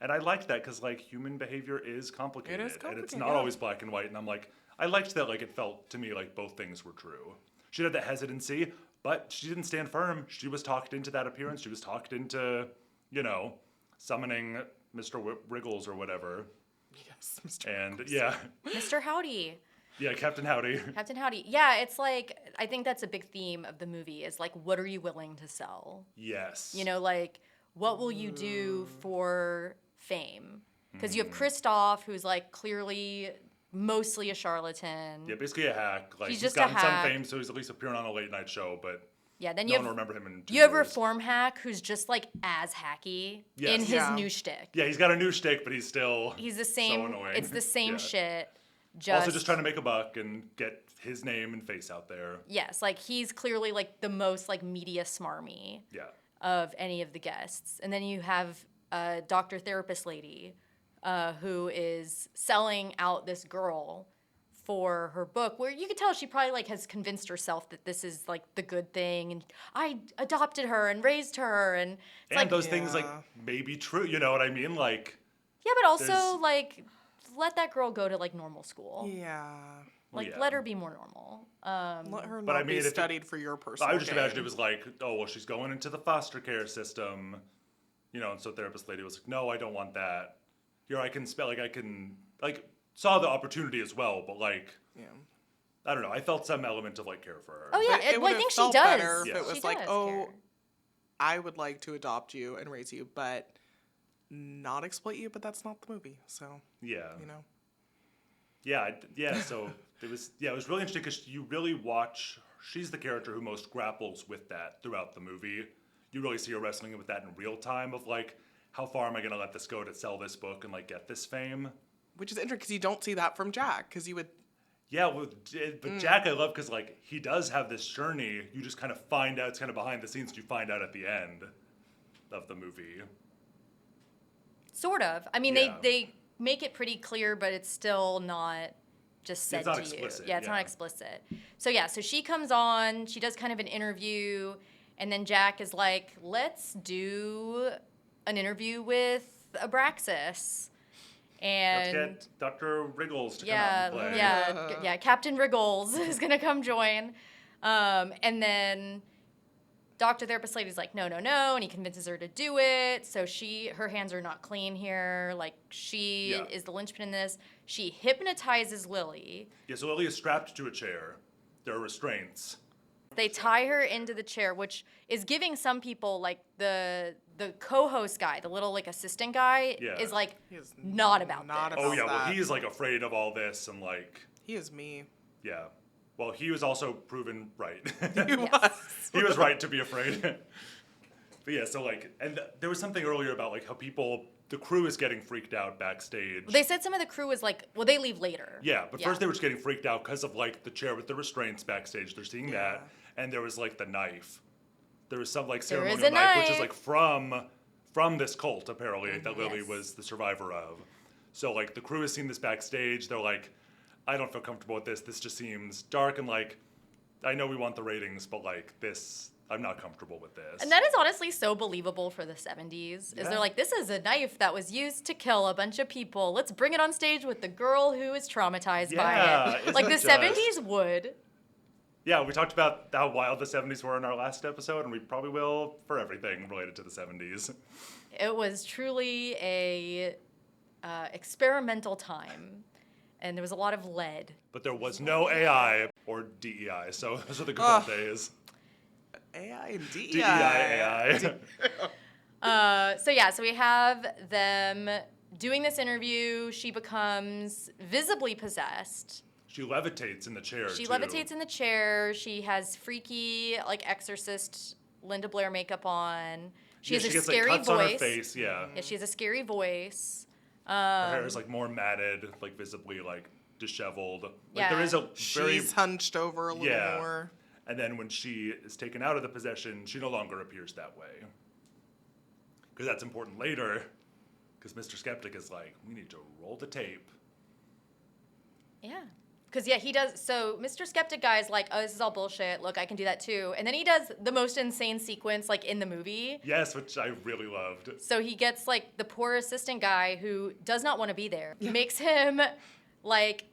And I liked that because, like, human behavior is complicated. It is And complicated, it's not yeah. always black and white. And I'm like, I liked that, like, it felt to me like both things were true. She had that hesitancy, but she didn't stand firm. She was talked into that appearance. She was talked into, you know, summoning Mr. Wriggles or whatever. Yes, Mr. And yeah, Mr. Howdy. yeah, Captain Howdy. Captain Howdy. Yeah, it's like, I think that's a big theme of the movie is like, what are you willing to sell? Yes. You know, like, what will you do for fame? Because you have Kristoff, who's like clearly mostly a charlatan. Yeah, basically a hack. Like, He's he's just a gotten some hack. fame, so he's at least appearing on a late night show, but Yeah, then no you one have will remember him in 2 you have years. Reform Hack, who's just like as hacky Yes. in his Yeah. new shtick. Yeah, he's got a new shtick, but he's still He's the same. so annoying. It's the same Yeah. shit. Also just trying to make a buck and get his name and face out there. Yes, like he's clearly like the most like media smarmy Yeah. of any of the guests. And then you have a doctor therapist lady who is selling out this girl for her book, where you could tell she probably like has convinced herself that this is like the good thing, and I adopted her and raised her, and it's And like those things like Yeah. may be true, you know what I mean? Like, yeah, but also there's- like let that girl go to like normal school. Yeah. Like yeah. let her be more normal. Let her But not I mean, be if it- studied for your personal I would just imagine gain. it was like, oh, well, she's going into the foster care system, you know, and so therapist lady was like, no, I don't want that. Here, I can spell, like, I can, like, saw the opportunity as well, but, like, Yeah. I don't know. I felt some element of, like, care for her. Oh yeah, But it well, I would've think she felt does. better if Yes. it was She like, does oh, care. I would like to adopt you and raise you, but not exploit you. But that's not the movie, so Yeah. you know. Yeah, so it was really interesting because you really watch, she's the character who most grapples with that throughout the movie. You really see her wrestling with that in real time of, like, how far am I going to let this go to sell this book and, like, get this fame? Which is interesting because you don't see that from Jack, because you would. Yeah, well, but Jack I love because, like, he does have this journey. You just kind of find out, it's kind of behind the scenes, you find out at the end of the movie. Sort of. I mean, Yeah. they make it pretty clear, but it's still not just said It's not to explicit, you. Yeah, it's yeah. not explicit. So yeah, so she comes on, she does kind of an interview, and then Jack is like, let's do an interview with Abraxas. And Let's get Dr. Wriggles to yeah, come out and play. yeah, Captain Wriggles is gonna come join, and then Dr. Therapist Lady's like, no, and he convinces her to do it. So her hands are not clean here. Like she Yeah. is the linchpin in this. She hypnotizes Lily. Yeah, so Lily is strapped to a chair. There are restraints. They tie her into the chair, which is giving some people like the co-host guy, the little like assistant guy, Yeah. is like He is not about not this. Oh, about yeah, well, that. he's, like, afraid of all this and, like, He is me. yeah. Well, he was also proven right. He was. He was right to be afraid. But yeah, so, like, and there was something earlier about, like, how the crew is getting freaked out backstage. They said some of the crew was like, well, they leave later. Yeah, but first they were just getting freaked out because of, like, the chair with the restraints backstage. They're seeing that. And there was, like, the knife. There was some, like, There is ceremonial a knife, which is, knife. like, from this cult, apparently, that Lily Yes. was the survivor of. So, like, the crew has seen this backstage. They're like, I don't feel comfortable with this. This just seems dark and, like, I know we want the ratings, but, like, this, I'm not comfortable with this. And that is honestly so believable for the 70s. Is Yeah. they're like, this is a knife that was used to kill a bunch of people. Let's bring it on stage with the girl who is traumatized by Yeah, it. Like the isn't it 70s would. Yeah, we talked about how wild the 70s were in our last episode, and we probably will for everything related to the 70s. It was truly a experimental time. And there was a lot of lead. But there was no AI or DEI, so those are the good old days. AI and DEI. DEI, AI. So we have them doing this interview. She becomes visibly possessed. She levitates in the chair, She too. levitates in the chair. She has freaky, like, exorcist Linda Blair makeup on. She has a gets, scary cuts voice. on her face, yeah. Yeah, she has a scary voice. Her hair is, like, more matted, like, visibly, like, disheveled. Like, Yeah. there is a very... She's hunched over a little more. And then when she is taken out of the possession, she no longer appears that way. Because that's important later. Because Mr. Skeptic is like, we need to roll the tape. Yeah. Because, yeah, he does. So Mr. Skeptic guy is like, oh, this is all bullshit. Look, I can do that too. And then he does the most insane sequence, like, in the movie. Yes, which I really loved. So he gets, like, the poor assistant guy who does not want to be there. Makes him, like,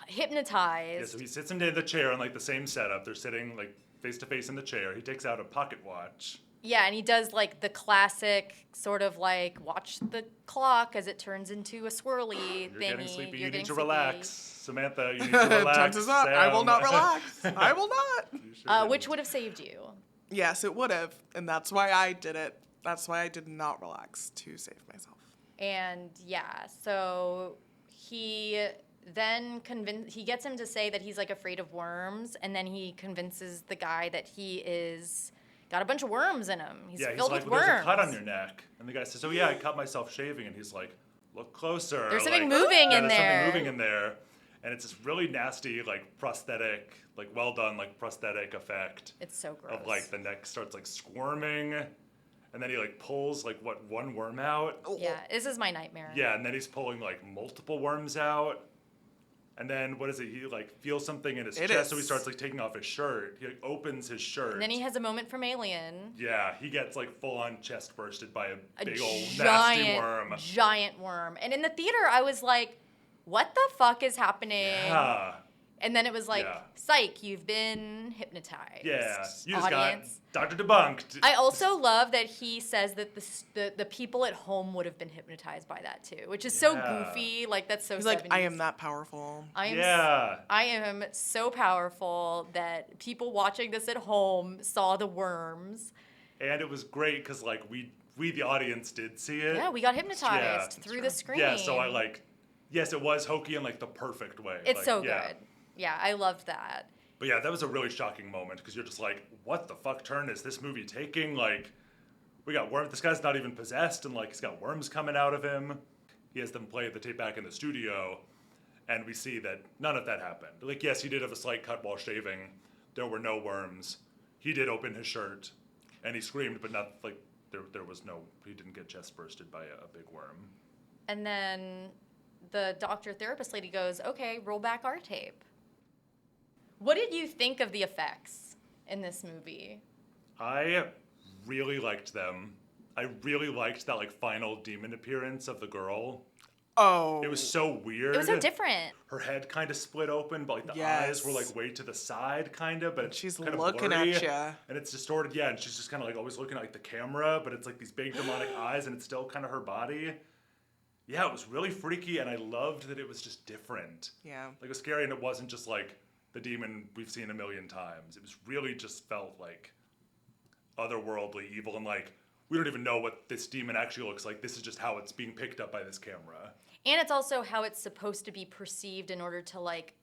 hypnotized. Yeah, so he sits him in the chair on, like, the same setup. They're sitting, like, face to face in the chair. He takes out a pocket watch. Yeah, and he does, like, the classic sort of, like, watch the clock as it turns into a swirly You're thingy. getting sleepy. You need to sleepy. relax. Samantha, you need to relax. Time's is up. I will Sam. not relax. I will not. You sure Which didn't. would have saved you. Yes, it would have. And that's why I did it. That's why I did not relax, to save myself. And, yeah, so he then he gets him to say that he's, like, afraid of worms, and then he convinces the guy that he is... got a bunch of worms in him. He's filled like, with well, worms. there's a cut on your neck. And the guy says, oh, yeah, I cut myself shaving. And he's like, look closer. There's something like, moving in there's there. something moving in there. And it's this really nasty, like, prosthetic, like, well done, like, prosthetic effect. It's so gross. Of, like, the neck starts, like, squirming. And then he, like, pulls, like, one worm out. Yeah, this is my nightmare. Yeah, and then he's pulling, like, multiple worms out. And then, what is it? He, like, feels something in his chest, so he starts, like, taking off his shirt. He, like, opens his shirt. And then he has a moment from Alien. Yeah, he gets, like, full-on chest bursted by a big old nasty giant, worm. giant worm. And in the theater, I was like, what the fuck is happening? Yeah. And then it was like, Yeah. psych, you've been hypnotized. Yeah, you just Audience. got Dr. Debunked. I also love that he says that the people at home would have been hypnotized by that too, which is so Yeah. goofy. Like, that's so He's 70s. like, I am that powerful. I am, Yeah. I am so powerful that people watching this at home saw the worms. And it was great because, like, we the audience did see it. Yeah, we got hypnotized Yeah. through the screen. Yeah, so I, like, yes, it was hokey in, like, the perfect way. It's like, so yeah. good. Yeah, I loved that. But yeah, that was a really shocking moment because you're just like, what the fuck turn is this movie taking? Like, we got worms. This guy's not even possessed, and, like, he's got worms coming out of him. He has them play the tape back in the studio, and we see that none of that happened. Like, yes, he did have a slight cut while shaving. There were no worms. He did open his shirt, and he screamed, but not, like, there was no, he didn't get chest bursted by a big worm. And then the doctor therapist lady goes, okay, roll back our tape. What did you think of the effects in this movie? I really liked them. I really liked that, like, final demon appearance of the girl. Oh. It was so weird. It was so different. Her head kind of split open, but, like, the Yes. eyes were, like, way to the side, kind of. But it's She's kind of looking blurry, at ya. and it's distorted. Yeah, and she's just kind of, like, always looking at, like, the camera, but it's like these big demonic eyes, and it's still kind of her body. Yeah, it was really freaky, and I loved that it was just different. Yeah. Like, it was scary, and it wasn't just like the demon we've seen a million times. It was really just felt like otherworldly evil, and, like, we don't even know what this demon actually looks like. This is just how it's being picked up by this camera. And it's also how it's supposed to be perceived in order to, like,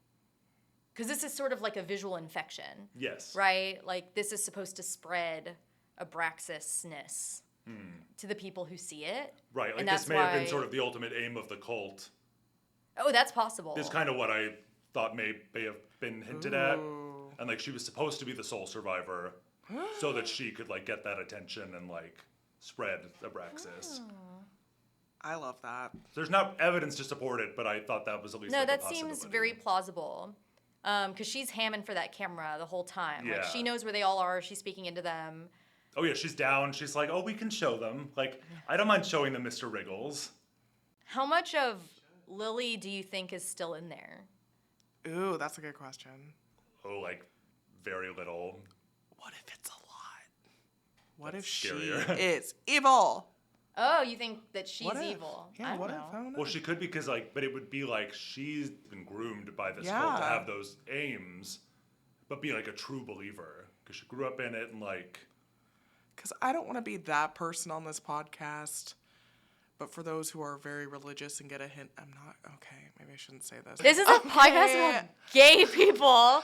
because this is sort of like a visual infection. Yes. Right? Like, this is supposed to spread abraxasness to the people who see it. Right, like, And this that's may have been why- sort of the ultimate aim of the cult. Oh, that's possible. This is kind of what I thought may have been hinted at. And, like, she was supposed to be the sole survivor so that she could, like, get that attention and, like, spread Abraxas. I love that. There's not evidence to support it, but I thought that was at least, No, like, that a seems possibility. very plausible. Because she's hamming for that camera the whole time. Like, Yeah. she knows where they all are. She's speaking into them. Oh, yeah, she's down. She's like, oh, we can show them. Like, I don't mind showing them Mr. Wriggles. How much of Lily do you think is still in there? Ooh, that's a good question. Oh, like, very little. What if it's a lot? What That's if she scarier. is evil? Oh, you think that she's What if? evil? Yeah, I don't what know. if? I don't know. Well, she could because, like, but it would be like she's been groomed by this cult to Yeah. have those aims, but be like a true believer because she grew up in it and, like, Because I don't want to be that person on this podcast. But for those who are very religious and get a hint, I'm not okay. Maybe I shouldn't say this. This is a podcast about gay people.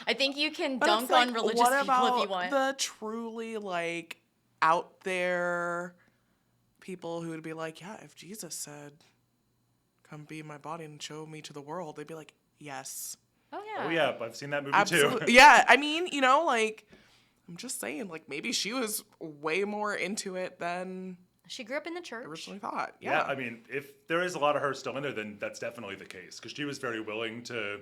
I think you can But dunk it's like, on religious what people about if you want. the truly like out there people who would be like, yeah, if Jesus said, "Come be my body and show me to the world," they'd be like, yes. Oh yeah. Oh yeah, I've seen that movie Absolutely. too. Yeah, I mean, like, I'm just saying, like, maybe she was way more into it than She grew up in the church. originally thought. Yeah, I mean, if there is a lot of her still in there, then that's definitely the case. Because she was very willing to,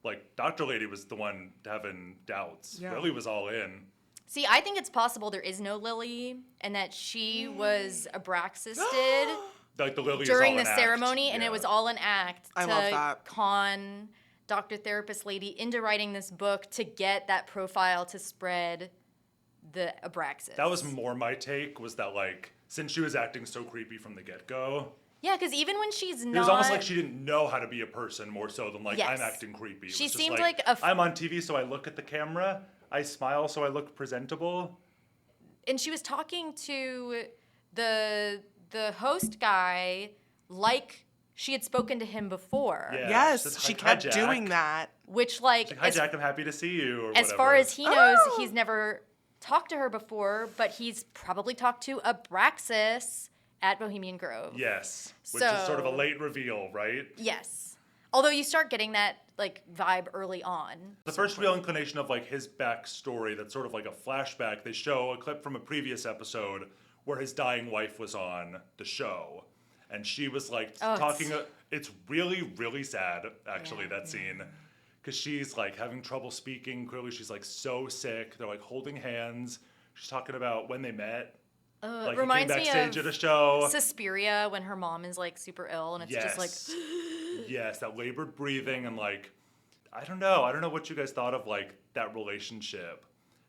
like, Dr. Lady was the one having doubts. Yeah. Lily was all in. See, I think it's possible there is no Lily and that she was Abraxased Like, the Lily during is all the an ceremony, act. and Yeah. it was all an act I to love that. con Dr. Therapist Lady into writing this book to get that profile to spread the Abraxas. That was more my take, was that, like, since she was acting so creepy from the get-go, Yeah, because even when she's not... it was almost like she didn't know how to be a person more so than, like, Yes. I'm acting creepy. It She was just seemed like a I'm on TV, so I look at the camera. I smile, so I look presentable. And she was talking to the host guy like she had spoken to him before. Yeah. Yes, Just, she like, "Hi, kept doing Jack." that. Which, like, Like, hi, Jack, I'm happy to see you, or as whatever. far as he knows, Oh. he's never talked to her before, but he's probably talked to Abraxas at Bohemian Grove. Yes, which is sort of a So- late reveal, right? Yes. Although you start getting that, like, vibe early on. The first real inclination of, like, his backstory that's sort of like a flashback, they show a clip from a previous episode where his dying wife was on the show. And she was, like, Oh, talking... It's really, really sad, actually, Yeah. that scene. Because she's, like, having trouble speaking. Clearly, she's, like, so sick. They're, like, holding hands. She's talking about when they met. Like, he reminds came me backstage of at a show. Suspiria when her mom is, like, super ill, and it's just like... Yes, that labored breathing and, like, I don't know what you guys thought of, like, that relationship.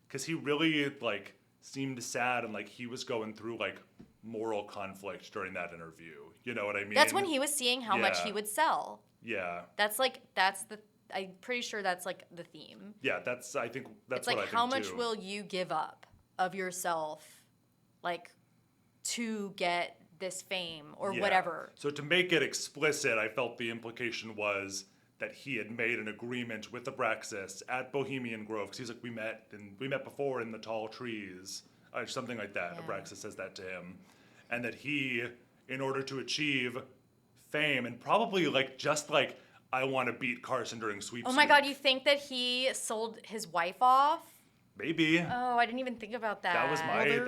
Because he really, like, seemed sad and, like, he was going through, like, moral conflict during that interview. You know what I mean? That's when he was seeing how much Yeah. he would sell. Yeah. I'm pretty sure that's, like, the theme. Yeah, I think that's It's what like, I think how much too. will you give up of yourself, like, to get this fame or Yeah. whatever? So to make it explicit, I felt the implication was that he had made an agreement with Abraxas at Bohemian Grove, because he's like, we met before in the tall trees, or something like that. Yeah. Abraxas says that to him, and that he, in order to achieve fame, and probably like just like I want to beat Carson during sweep. Oh my God, you think that he sold his wife off? Maybe. Oh, I didn't even think about that. That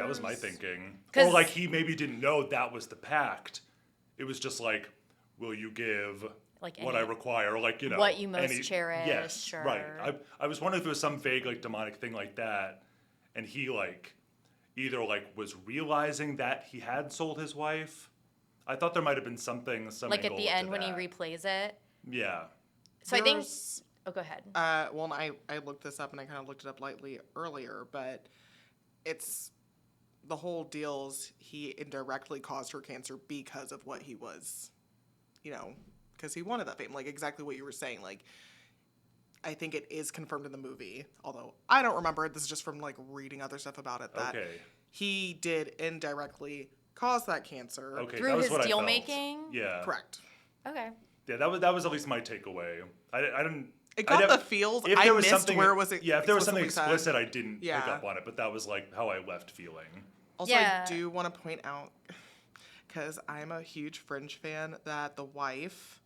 was my thinking. 'Cause- Or like he maybe didn't know that was the pact. It was just like, will you give Like what any- I require? Or like, you know. what you most cherish, Yes, right. or- I was wondering if it was some vague like demonic thing like that. And he like either like was realizing that he had sold his wife. I thought there might have been some like at angle the to end when he that. replays it. Yeah. So I think. There's- Oh, go ahead. Well, I looked this up and I kind of looked it up lightly earlier, but it's the whole deal's he indirectly caused her cancer because of what he was, because he wanted that fame. Like exactly what you were saying. Like, I think it is confirmed in the movie, although I don't remember it. This is just from like reading other stuff about it that Okay. he did indirectly cause that cancer. Okay. Through that was his what I deal felt. making? Yeah. Correct. Okay. Yeah, that was at least my takeaway. I didn't. It I got never- the feels. If I there was missed something, where was it. Yeah, if there was something explicitly said. explicit, I didn't pick Yeah. up on it, but that was like how I left feeling. Also, Yeah. I do want to point out, because I'm a huge Fringe fan, that the wife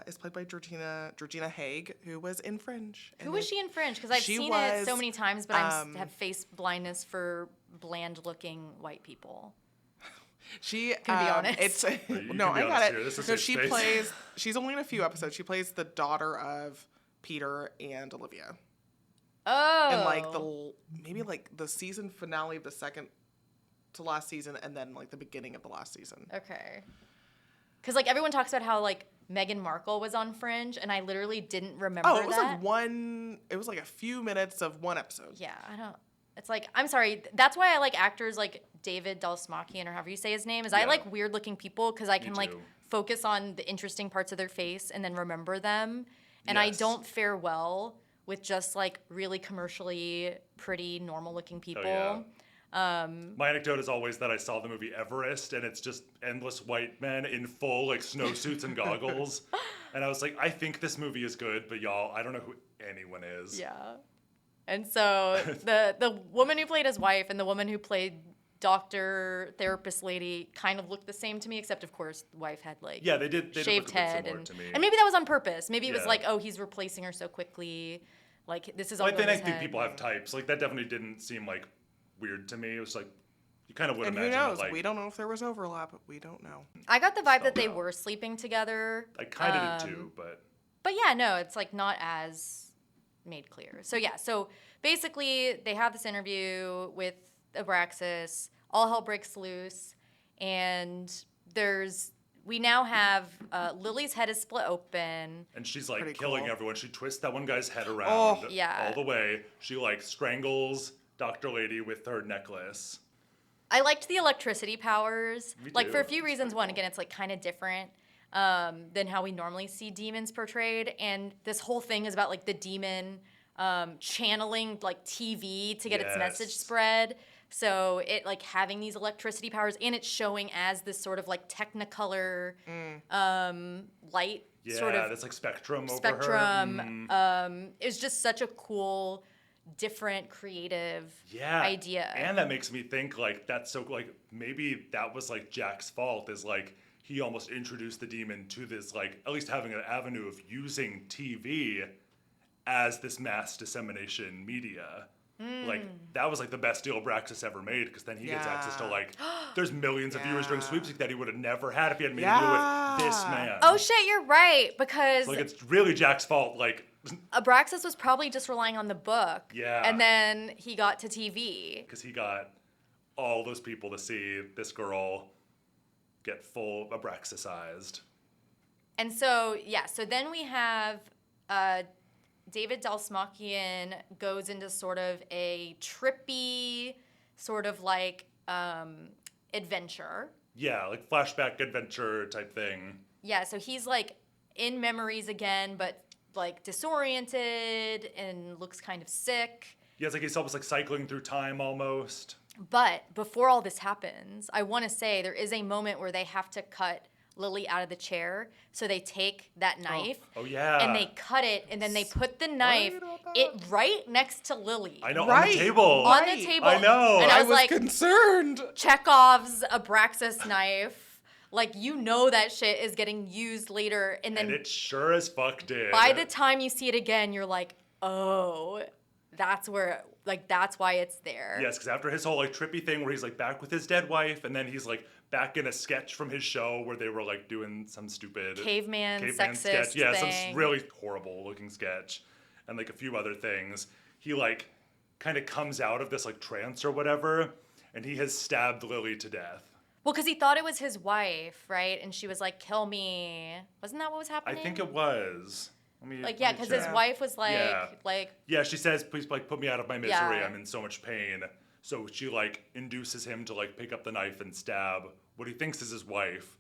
is played by Georgina Haig, who was in Fringe. Who was she in Fringe? Because I've she seen it so was, many times, but I have face blindness for bland-looking white people. She Can be honest. It's you no, can be I got honest it. here. This is So safe she space. plays. She's only in a few episodes. She plays the daughter of Peter and Olivia, Oh. and like maybe like the season finale of the second to last season, and then like the beginning of the last season. Okay. Because like everyone talks about how like Meghan Markle was on Fringe, and I literally didn't remember Oh, it was that. like one. It was like a few minutes of one episode. Yeah, I don't. It's like, I'm sorry. That's why I like actors like David Dastmalchian, or however you say his name. Is I Yeah. like weird looking people because I can like too. focus on the interesting parts of their face and then remember them. And I Yes. don't fare well with just like really commercially pretty, normal looking people. yeah. My anecdote is always that I saw the movie Everest, and it's just endless white men in full like snowsuits and goggles, and I was like, I think this movie is good, but y'all, I don't know who anyone is. Yeah. And so the woman who played his wife and the woman who played doctor therapist lady kind of looked the same to me, except of course the wife had like Yeah, they did shaved look a bit head similar to me. and maybe that was on purpose. Maybe it was Yeah. like, oh, he's replacing her so quickly, like this is all Like, then in I his think head. people have types. Like, that definitely didn't seem like weird to me. It was like, you kind of would And who imagine knows? that, like, We don't know if there was overlap. We don't know. I got the vibe that they Spelled out. were sleeping together. I kind of did too, but But yeah, no, it's like not as made clear. So yeah, so basically they have this interview with Abraxas, all hell breaks loose, and we now have Lily's head is split open. and she's like Pretty killing cool. everyone. She twists that one guy's head around Oh, yeah. all the way. She like strangles Dr. Lady with her necklace. I liked the electricity powers, Me like too. for a few It's reasons. pretty One, cool. again, it's like kind of different than how we normally see demons portrayed, and this whole thing is about like the demon channeling like TV to get its message Yes. spread. So it like having these electricity powers, and it's showing as this sort of like Technicolor light Yeah, sort of that's like spectrum over spectrum. her. Is just such a cool, different, creative Yeah. idea. And that makes me think like that's so like maybe that was like Jack's fault is like he almost introduced the demon to this like at least having an avenue of using TV as this mass dissemination media. Like that was like the best deal Abraxas ever made because then he gets access to Yeah. like there's millions of viewers during Yeah. sweepstakes that he would have never had if he had made a deal with this Yeah. man. Oh shit, you're right, because Like it's really Jack's fault. Like Abraxas was probably just relying on the book. Yeah. And then he got to TV. because he got all those people to see this girl get full Abraxasized. And so, yeah, so then we have David Dalsmakian goes into sort of a trippy, sort of like adventure. Yeah, like flashback adventure type thing. Yeah, so he's like in memories again, but like disoriented and looks kind of sick. Yeah, it's like he's almost like cycling through time almost. But before all this happens, I want to say there is a moment where they have to cut Lily out of the chair. So they take that knife Oh yeah. and they cut it, and then they put the knife right next to Lily. I know on Right. the table. On Right. the table. I know. And I was like, concerned. Chekhov's Abraxas knife. Like, you know that shit is getting used later. And then And it sure as fuck did. by the time you see it again, you're like, oh, that's where, like, that's why it's there. Yes, because after his whole like trippy thing where he's like back with his dead wife, and then he's like back in a sketch from his show where they were like doing some stupid Caveman sketch. sexist Yeah, thing. some really horrible looking sketch, and like a few other things. He like kind of comes out of this like trance or whatever, and he has stabbed Lily to death. Well, because he thought it was his wife, right? And she was like, kill me. Wasn't that what was I happening? think it was. Like, yeah, because his check. wife was like, Yeah. Yeah, she says, please like put me out of my misery. Yeah. I'm in so much pain. So she like induces him to like pick up the knife and stab what he thinks is his wife.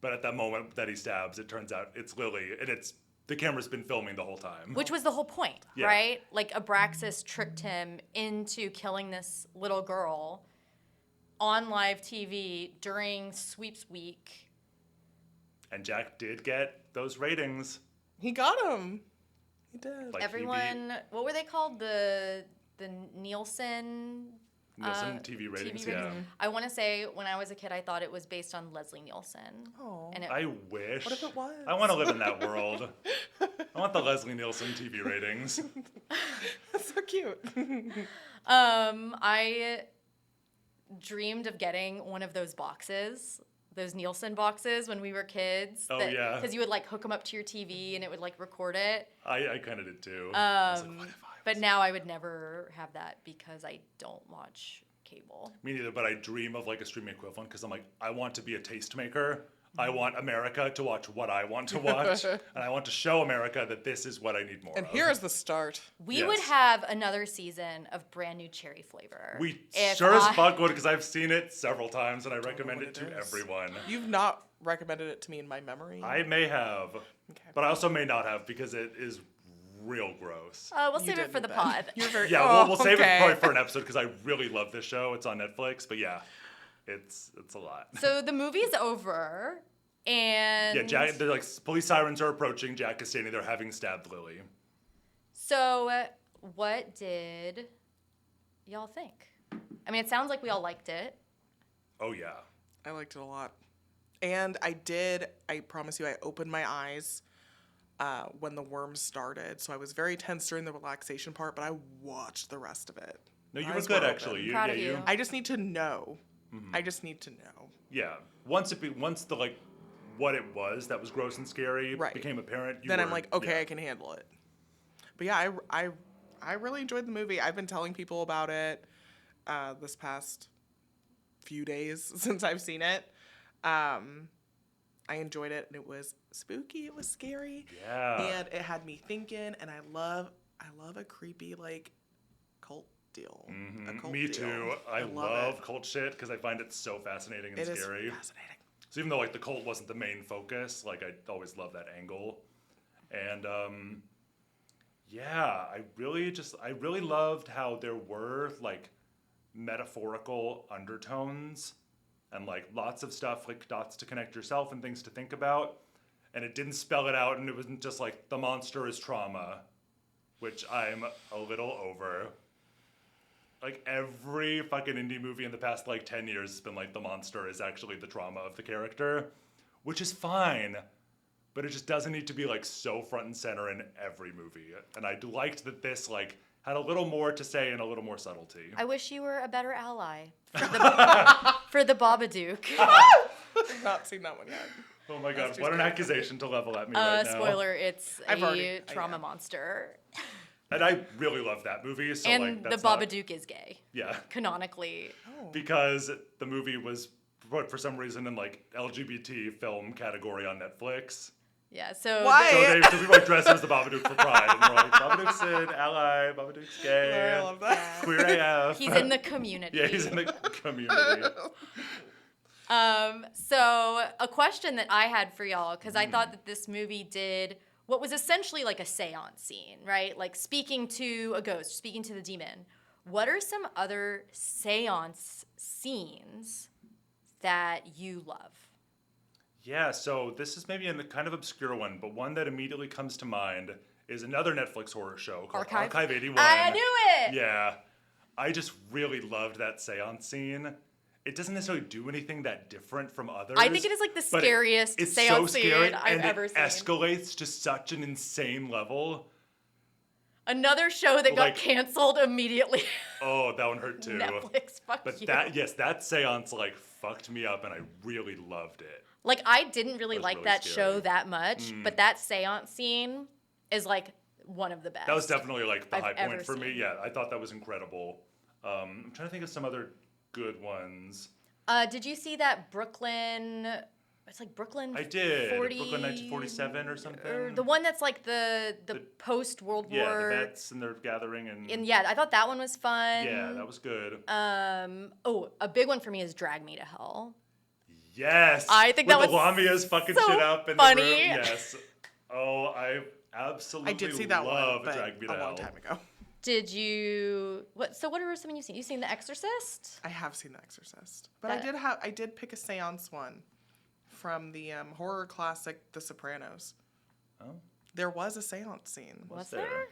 But at that moment that he stabs, it turns out it's Lily, and it's the camera's been filming the whole time. which was the whole point, Yeah. right? Like, Abraxas tricked him into killing this little girl on live TV during Sweeps Week. And Jack did get those ratings. He got him. He did. Like Everyone, what were they called? The Nielsen Nielsen TV ratings. Yeah. I want to say when I was a kid, I thought it was based on Leslie Nielsen. Oh. And it, I wish. What if it was? I want to live in that world. I want the Leslie Nielsen TV ratings. That's so cute. I dreamed of getting one of those boxes, those Nielsen boxes when we were kids. Oh, yeah. Because you would like hook them up to your TV and it would like record it. I kind of did too. I was like, what if I But now I would never have that because I don't watch cable. Me neither, but I dream of like a streaming equivalent because I'm like, I want to be a tastemaker. I want America to watch what I want to watch. And I want to show America that this is what I need more And of. here's the start. We would Yes. have another season of brand new cherry flavor. We If sure as I- fuck would because I've seen it several times and I recommend what it it to is. everyone. You've not recommended it to me in my memory. I may have, Okay. but I also may not have because it is real gross. We'll save it for the pod. You're very Yeah, we'll save okay. it probably for an episode because I really love this show. It's on Netflix, but yeah, it's a lot. So the movie's over, and Yeah, Jack. They're like police sirens are approaching. Jack is standing there having stabbed Lily. So what did y'all think? I mean, it sounds like we all liked it. Oh yeah. I liked it a lot. And I promise you, I opened my eyes when the worms started. So I was very tense during the relaxation part, but I watched the rest of it. No, you were Eyes good were actually. open. Proud of you. I just need to know. I just need to know. Yeah. Once the like what it was that was gross and scary Right. became apparent. Then I'm like, okay, yeah. I can handle it. But yeah, I really enjoyed the movie. I've been telling people about it this past few days since I've seen it. I enjoyed it, and it was spooky. It was scary. Yeah. And it had me thinking. And I love a creepy like cult deal. A cult Me deal. too. I love love it. cult shit because I find it so fascinating and It is scary. fascinating. So even though like the cult wasn't the main focus, like I always love that angle. And yeah, I really loved how there were like metaphorical undertones and like lots of stuff like dots to connect yourself and things to think about. And it didn't spell it out, and it wasn't just like the monster is trauma, which I'm a little over. Like every fucking indie movie in the past like 10 years has been like the monster is actually the trauma of the character, which is fine, but it just doesn't need to be like so front and center in every movie. And I liked that this like had a little more to say and a little more subtlety. I wish you were a better ally for the Babadook. I've not seen that one yet. Oh my god, That's too what an scary. accusation to level at me right now. Spoiler, it's I've a already- trauma yeah. monster. And I really love that movie, so And like the that's not- Babadook is gay, yeah, canonically. because the movie was put for some reason in like LGBT film category on Netflix. Yeah, so Why? So people like dress as the Babadook for Pride, and they're like, Babadook's an ally, Babadook's gay, I love that. queer AF. he's in the community. Yeah, he's in the community. So a question that I had for y'all, because I thought that this movie did what was essentially like a seance scene, right? Like speaking to a ghost, speaking to the demon. What are some other seance scenes that you love? Yeah, so this is maybe a kind of obscure one, but one that immediately comes to mind is another Netflix horror show called Archive 81. I knew it! Yeah. I just really loved that seance scene. It doesn't necessarily do anything that different from others. I think it is like the but scariest it's seance so scary, scene I've and ever it seen. escalates to such an insane level. Another show that got Like- canceled immediately. Oh, that one hurt too. Netflix, fuck But you. that seance like fucked me up, and I really loved it. Like, I didn't really That was like really that scary. show that much, but that seance scene is like one of the best. That was definitely like the I've high point ever for me. seen. Yeah, I thought that was incredible. I'm trying to think of some other good ones. Did you see that Brooklyn? It's like Brooklyn. I did. 40, Brooklyn 1947 or something. Or the one that's like the post World Yeah, War. the vets and their gathering And yeah, I thought that one was fun. yeah, that was good. A big one for me is Drag Me to Hell. Yes. I think With that the was Lamias fucking so shit up in funny. the room. Yes. Oh, I absolutely I did see that one, love but Drag Me to a Hell. long time ago. Did you what? So what are some you've seen? You seen The Exorcist? I have seen The Exorcist, but That- I did pick a seance one from the horror classic The Sopranos. Oh. There was a seance scene, Was there? there?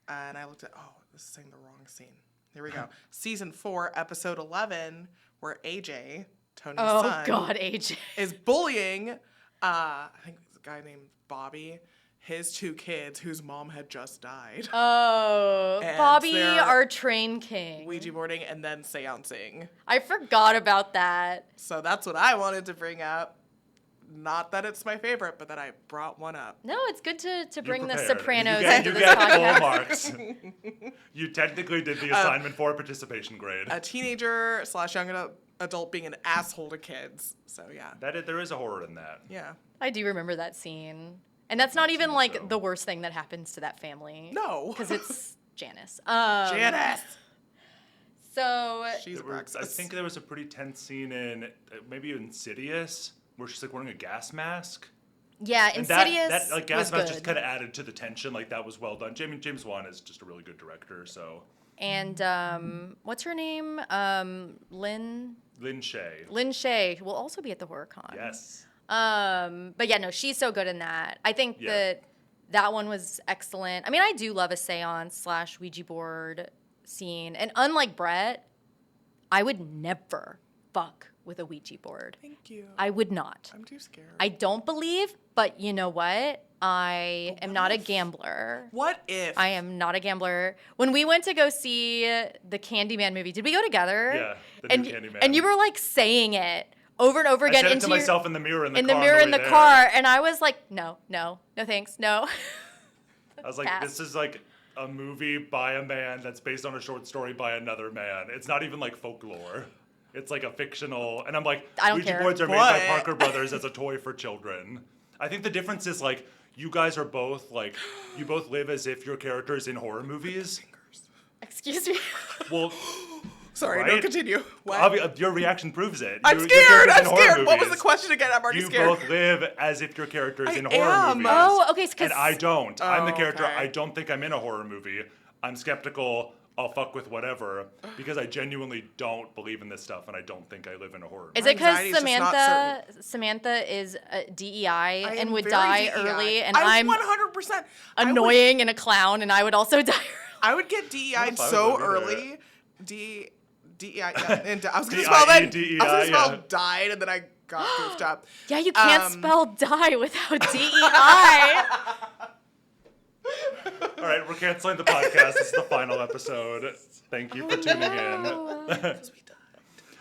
and I looked at this is saying the wrong scene. Here we go. Season 4, episode 11, where AJ, Tony's Oh son, God, AJ. is bullying. I think it's a guy named Bobby. His 2 kids, whose mom had just died. Oh, And Bobby, they're- our train king. Ouija boarding and then seancing. I forgot about that. So that's what I wanted to bring up. Not that it's my favorite, but that I brought one up. No, it's good to bring The prepared. Sopranos you get, into you this get podcast. full marks. You technically did the assignment for a participation grade. A teenager / young adult being an asshole to kids. So yeah. There is a horror in that. Yeah. I do remember that scene. And that's not even seen the like show. the worst thing that happens to that family. No. Because it's Janice. Janice! So, She's There was- I Alexis. think there was a pretty tense scene in maybe Insidious where she's like wearing a gas mask. Yeah, And Insidious that like gas was mask good. just kind of added to the tension. Like that was well done. James Wan is just a really good director. So And what's her name? Lynn Lin Shaye. will also be at the HorrorCon. Yes. But yeah, no, she's so good in that. I think Yeah. that one was excellent. I mean, I do love a seance / Ouija board scene. And unlike Brett, I would never fuck with a Ouija board. Thank you. I would not. I'm too scared. I don't believe, but you know what? I am not a gambler. What if? I am not a gambler. When we went to go see the Candyman movie, did we go together? Yeah, the and, new Candyman. And you were like saying it over and over I again said it into to myself in the mirror in the in car. the mirror on in the the way car, and I was like, no, thanks, no. I was like, Pass. this is like a movie by a man that's based on a short story by another man. It's not even like folklore. It's like a fictional, and I'm like, I don't Ouija care. boards are made by What? Parker Brothers as a toy for children. I think the difference is like, you guys are both like, you both live as if your character is in horror movies. Excuse me. Well, Sorry, no, right? continue. What? Your reaction proves it. I'm Your scared. character's I'm in horror scared. What was the movies. question again? I'm already You scared. both live as if your character is I in horror am. movies. Oh, okay, 'cause- And I don't. I'm the character. okay. I don't think I'm in a horror movie. I'm skeptical. I'll fuck with whatever because I genuinely don't believe in this stuff, and I don't think I live in a horror movie. Is it because anxiety is just not Samantha is DEI I and am would very die DEI. early, and I'm I'm 100%. annoying and a clown, and I would also die early? I would get DEI'd if I was so over there? early. DEI. Yeah, and I was gonna spell that. I was DEI, gonna spell yeah. died, and then I got goofed up. Yeah, you can't Um, spell die without DEI. All right, we're canceling the podcast. This is the final episode. Thank you for tuning in. But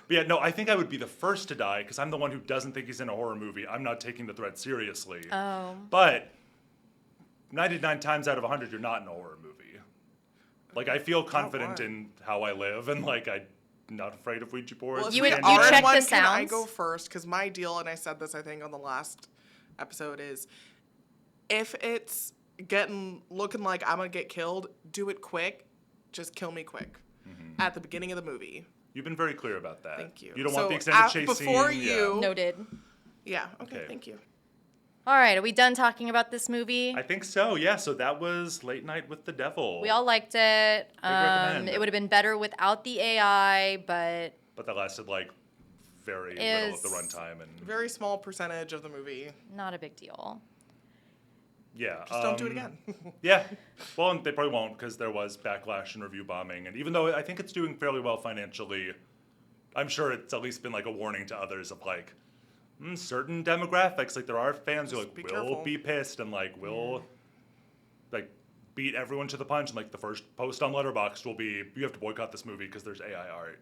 yeah, no, I think I would be the first to die because I'm the one who doesn't think he's in a horror movie. I'm not taking the threat seriously. Oh. But 99 times out of 100, you're not in a horror movie. Like, I feel confident one. in how I live, and like, I'm not afraid of Ouija boards. Well, if You we would- are you in check one, the can I sounds? go first? Because my deal, and I said this I think on the last episode, is if it's looking like I'm gonna get killed, do it quick. Just kill me quick at the beginning of the movie. You've been very clear about that. Thank you. You don't So, want the extended chase before scene. you- Noted. Yeah. Okay. Okay. Thank you. All right, are we done talking about this movie? I think so, yeah. So that was Late Night with the Devil. We all liked it. recommend. It would have been better without the AI, but But that lasted like very little of the runtime. And Very small percentage of the movie. not a big deal. yeah. Just don't do it again. Yeah. Well, and they probably won't because there was backlash and review bombing. And even though I think it's doing fairly well financially, I'm sure it's at least been like a warning to others of like, certain demographics, like there are fans who Just like be will careful. be pissed and like will like beat everyone to the punch. And like the first post on Letterboxd will be, you have to boycott this movie because there's AI art,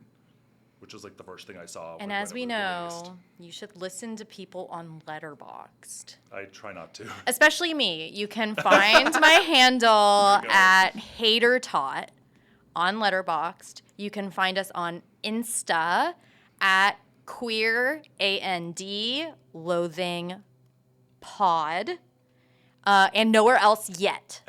which was like the first thing I saw. And when as it we was know, released. you should listen to people on Letterboxd. I try not to. Especially me. You can find my handle There you go. at HaterTaught on Letterboxd. You can find us on Insta at queer AND loathing pod, and nowhere else yet.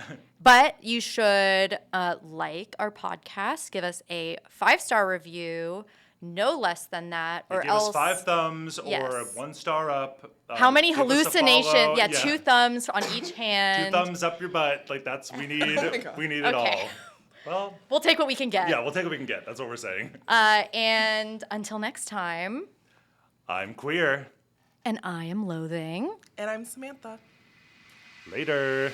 But you should like our podcast, give us a 5-star review, no less than that, or Give else us 5 thumbs or Yes. 1 star up. how many give us a hallucinations? follow. Yeah, 2 thumbs on each 2 hand. thumbs up your butt. Like that's we need. my God. We need it Okay. all. Well, We'll take what we can get. yeah, we'll take what we can get. That's what we're saying. And until next time, I'm queer. and I am loathing. And I'm Samantha. Later.